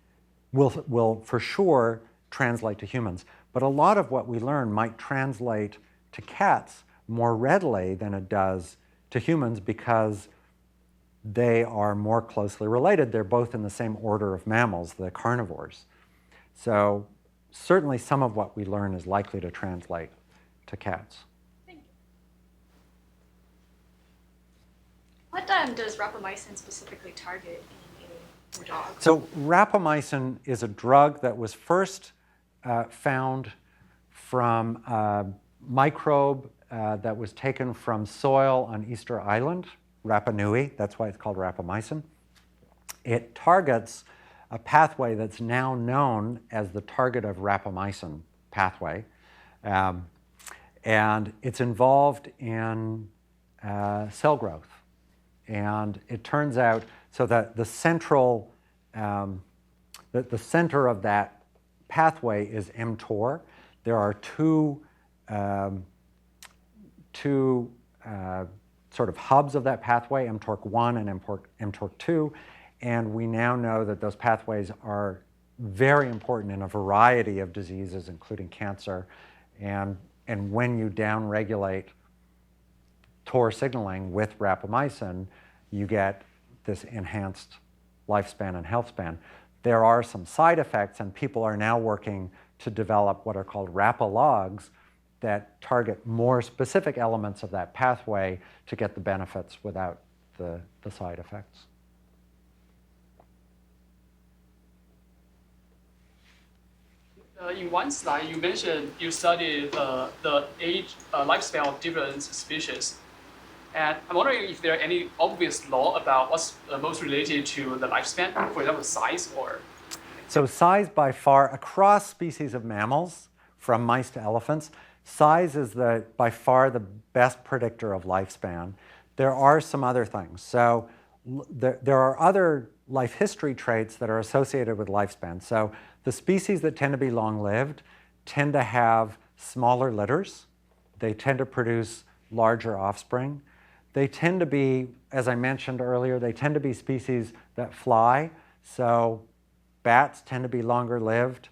will for sure translate to humans. But a lot of what we learn might translate to cats more readily than it does to humans because they are more closely related. They're both in the same order of mammals, the carnivores. So certainly some of what we learn is likely to translate to cats. Thank you. What does rapamycin specifically target in dogs? So rapamycin is a drug that was first found from a microbe that was taken from soil on Easter Island, Rapa Nui. That's why it's called rapamycin. It targets a pathway that's now known as the target of rapamycin pathway. And it's involved in cell growth. And it turns out so that the center of that pathway is mTOR. There are two sort of hubs of that pathway, mTORC1 and mTORC2, and we now know that those pathways are very important in a variety of diseases, including cancer. And when you downregulate TOR signaling with rapamycin, you get this enhanced lifespan and health span. There are some side effects, and people are now working to develop what are called rapalogs that target more specific elements of that pathway to get the benefits without the side effects. In one slide, you mentioned you studied the age lifespan of different species. And I'm wondering if there are any obvious law about what's most related to the lifespan, for example, size or... So size by far, across species of mammals, from mice to elephants, size is by far the best predictor of lifespan. There are some other things. So there are other life history traits that are associated with lifespan. So the species that tend to be long-lived tend to have smaller litters. They tend to produce larger offspring. They tend to be, as I mentioned earlier, they tend to be species that fly. So bats tend to be longer-lived.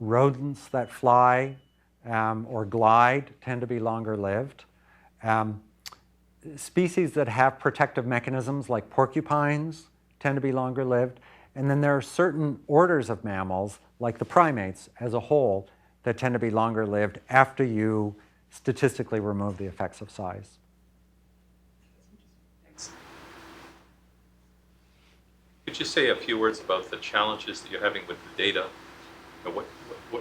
Rodents that fly or glide tend to be longer-lived. Species that have protective mechanisms like porcupines tend to be longer-lived. And then there are certain orders of mammals, like the primates as a whole, that tend to be longer-lived after you statistically remove the effects of size. Thanks. Could you say a few words about the challenges that you're having with the data?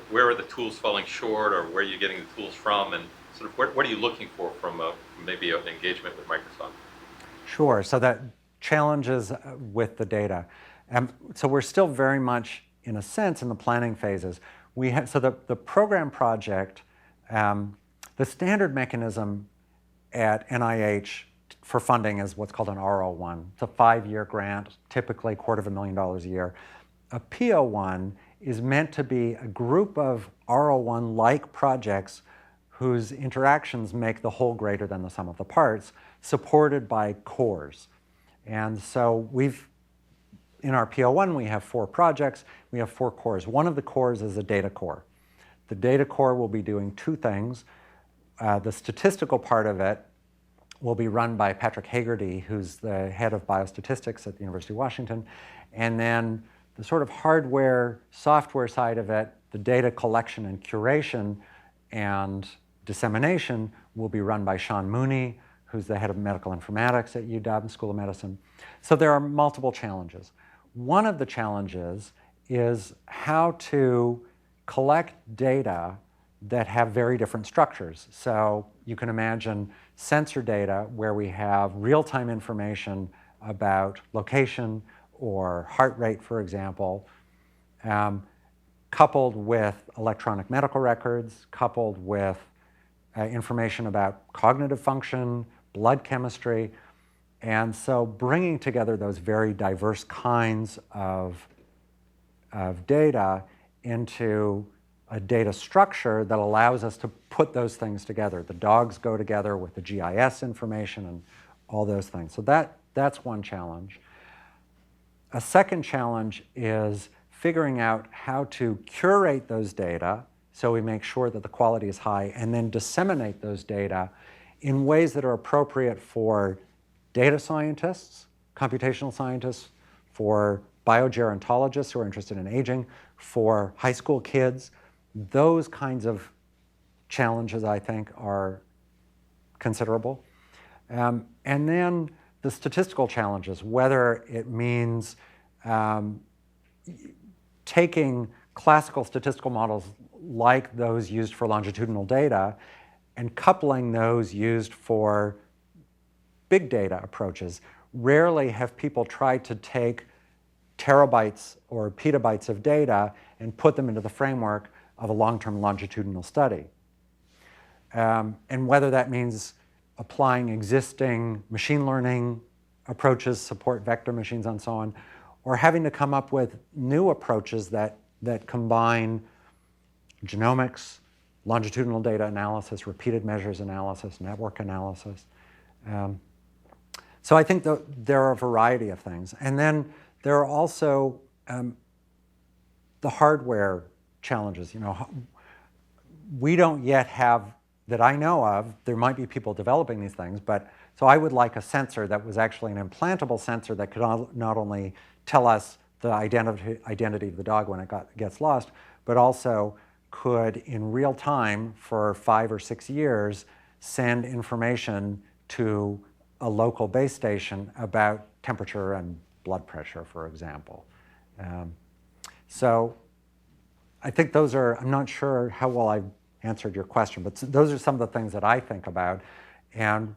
Where are the tools falling short, or where are you getting the tools from, and sort of what are you looking for from maybe an engagement with Microsoft? Sure. So that challenges with the data. So we're still very much, in a sense, in the planning phases. So the program project, the The standard mechanism at NIH for funding is what's called an R01. It's a 5-year grant, typically $250,000 a year. A P01 is meant to be a group of R01-like projects whose interactions make the whole greater than the sum of the parts, supported by cores. And so in our P01, we have 4 projects. We have 4 cores. One of the cores is a data core. The data core will be doing 2 things. The statistical part of it will be run by Patrick Hagerty, who's the head of biostatistics at the University of Washington. And then the sort of hardware, software side of it, the data collection and curation and dissemination will be run by Sean Mooney, who's the head of medical informatics at UW School of Medicine. So there are multiple challenges. One of the challenges is how to collect data that have very different structures. So you can imagine sensor data where we have real-time information about location or heart rate, for example, coupled with electronic medical records, coupled with information about cognitive function, blood chemistry. And so bringing together those very diverse kinds of data into a data structure that allows us to put those things together. The dogs go together with the GIS information and all those things. So that's one challenge. A second challenge is figuring out how to curate those data so we make sure that the quality is high, and then disseminate those data in ways that are appropriate for data scientists, computational scientists, for biogerontologists who are interested in aging, for high school kids. Those kinds of challenges, I think, are considerable. And then the statistical challenges, whether it means taking classical statistical models like those used for longitudinal data and coupling those used for big data approaches. Rarely have people tried to take terabytes or petabytes of data and put them into the framework of a long-term longitudinal study. And whether that means applying existing machine learning approaches, support vector machines and so on, or having to come up with new approaches that combine genomics, longitudinal data analysis, repeated measures analysis, network analysis. So I think there are a variety of things. And then there are also the hardware challenges. We don't yet have, that I know of, there might be people developing these things, but so I would like a sensor that was actually an implantable sensor that could not only tell us the identity of the dog when it gets lost, but also could, in real time, for 5 or 6 years, send information to a local base station about temperature and blood pressure, for example. So I think those are, I'm not sure how well I've answered your question, but those are some of the things that I think about. And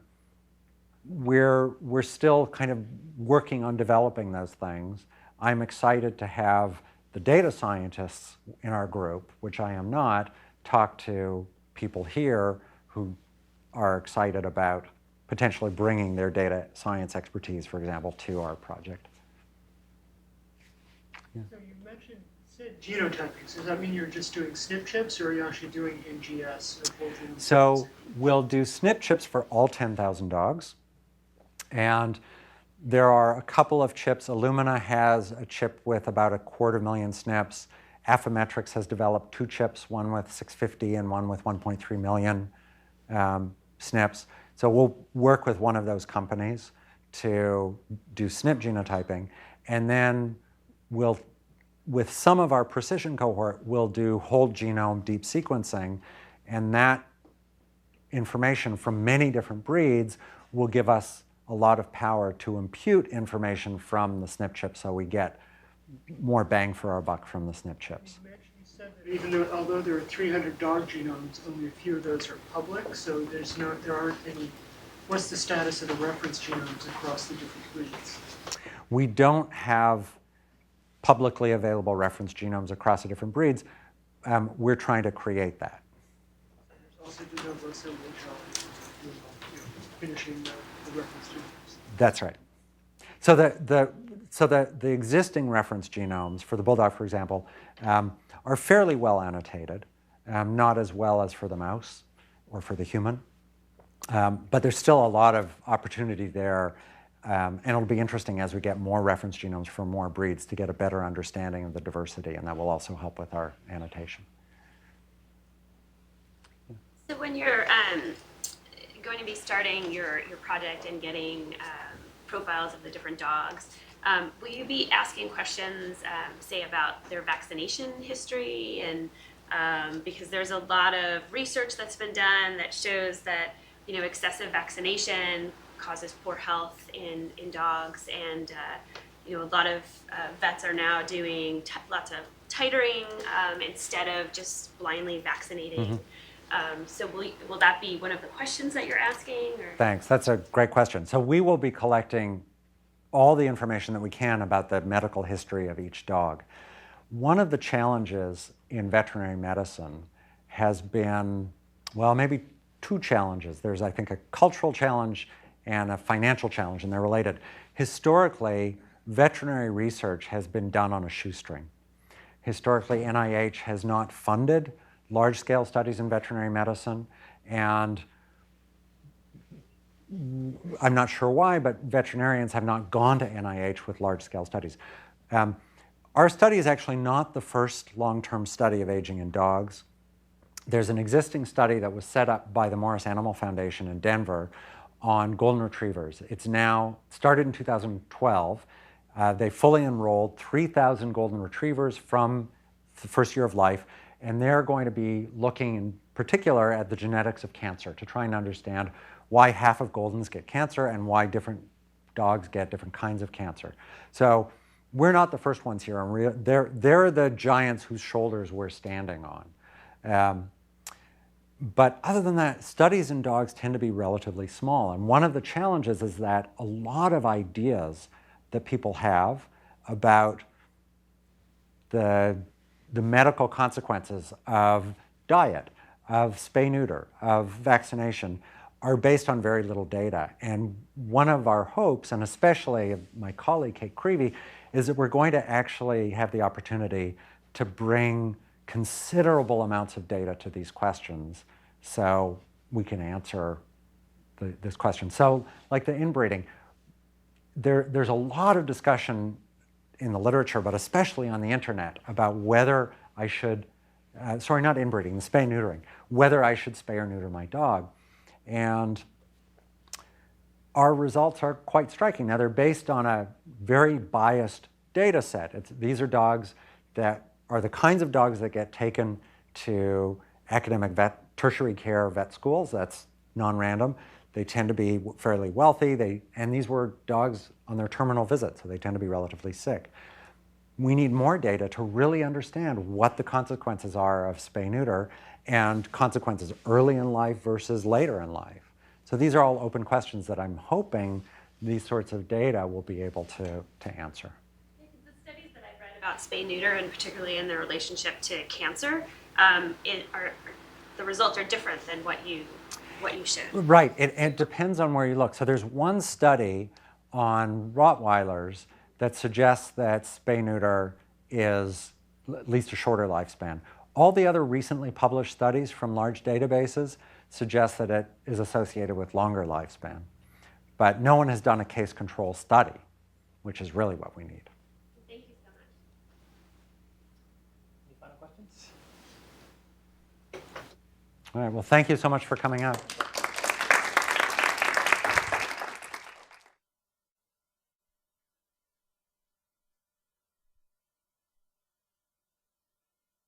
we're still kind of working on developing those things. I'm excited to have the data scientists in our group, which I am not, talk to people here who are excited about potentially bringing their data science expertise, for example, to our project. Yeah. So you mentioned genotyping. So does that mean you're just doing SNP chips, or are you actually doing NGS? Or both of them? So we'll do SNP chips for all 10,000 dogs. And there are a couple of chips. Illumina has a chip with about 250,000 SNPs. Affymetrix has developed 2 chips, one with 650 and one with 1.3 million SNPs. So we'll work with one of those companies to do SNP genotyping. And then we'll, with some of our precision cohort, we'll do whole genome deep sequencing. And that information from many different breeds will give us a lot of power to impute information from the SNP chip, so we get more bang for our buck from the SNP chips. You said that even though, although there are 300 dog genomes, only a few of those are public, so there aren't any. What's the status of the reference genomes across the different breeds? We don't have publicly available reference genomes across the different breeds. We're trying to create that. There's also de novo, so finishing the reference genomes. That's right. So the existing reference genomes for the bulldog, for example, are fairly well annotated, not as well as for the mouse or for the human. But there's still a lot of opportunity there, and it'll be interesting as we get more reference genomes from more breeds to get a better understanding of the diversity, and that will also help with our annotation. So when you're going to be starting your project and getting profiles of the different dogs, will you be asking questions, say, about their vaccination history? And because there's a lot of research that's been done that shows that excessive vaccination causes poor health in dogs, and a lot of vets are now doing lots of titering instead of just blindly vaccinating. So will that be one of the questions that you're asking? Or? Thanks. That's a great question. So we will be collecting all the information that we can about the medical history of each dog. One of the challenges in veterinary medicine has been, well, maybe two challenges. There's, I think, a cultural challenge and a financial challenge, and they're related. Historically, veterinary research has been done on a shoestring. Historically, NIH has not funded large-scale studies in veterinary medicine, and I'm not sure why, but veterinarians have not gone to NIH with large-scale studies. Our study is actually not the first long-term study of aging in dogs. There's an existing study that was set up by the Morris Animal Foundation in Denver on golden retrievers. It's now started in 2012. They fully enrolled 3,000 golden retrievers from the first year of life, and they're going to be looking in particular at the genetics of cancer to try and understand why half of Goldens get cancer and why different dogs get different kinds of cancer. So we're not the first ones here. They're the giants whose shoulders we're standing on. But other than that, studies in dogs tend to be relatively small. And one of the challenges is that a lot of ideas that people have about the medical consequences of diet, of spay-neuter, of vaccination, are based on very little data. And one of our hopes, and especially my colleague Kate Creevy, is that we're going to actually have the opportunity to bring considerable amounts of data to these questions so we can answer this question. So like the inbreeding, there's a lot of discussion in the literature, but especially on the internet, about whether I should, sorry, not inbreeding, the spay-neutering, whether I should spay or neuter my dog. And our results are quite striking. Now, they're based on a very biased data set. These are dogs that are the kinds of dogs that get taken to academic tertiary care vet schools. That's non-random. They tend to be fairly wealthy, and these were dogs on their terminal visit, so they tend to be relatively sick. We need more data to really understand what the consequences are of spay-neuter and consequences early in life versus later in life. So these are all open questions that I'm hoping these sorts of data will be able to answer. The studies that I've read about spay-neuter, and particularly in their relationship to cancer, the results are different than what you showed. Right. It depends on where you look. So there's one study on Rottweilers that suggests that spay-neuter is at least a shorter lifespan. All the other recently published studies from large databases suggest that it is associated with longer lifespan. But no one has done a case control study, which is really what we need. Thank you so much. Any final questions? All right. Well, thank you so much for coming out.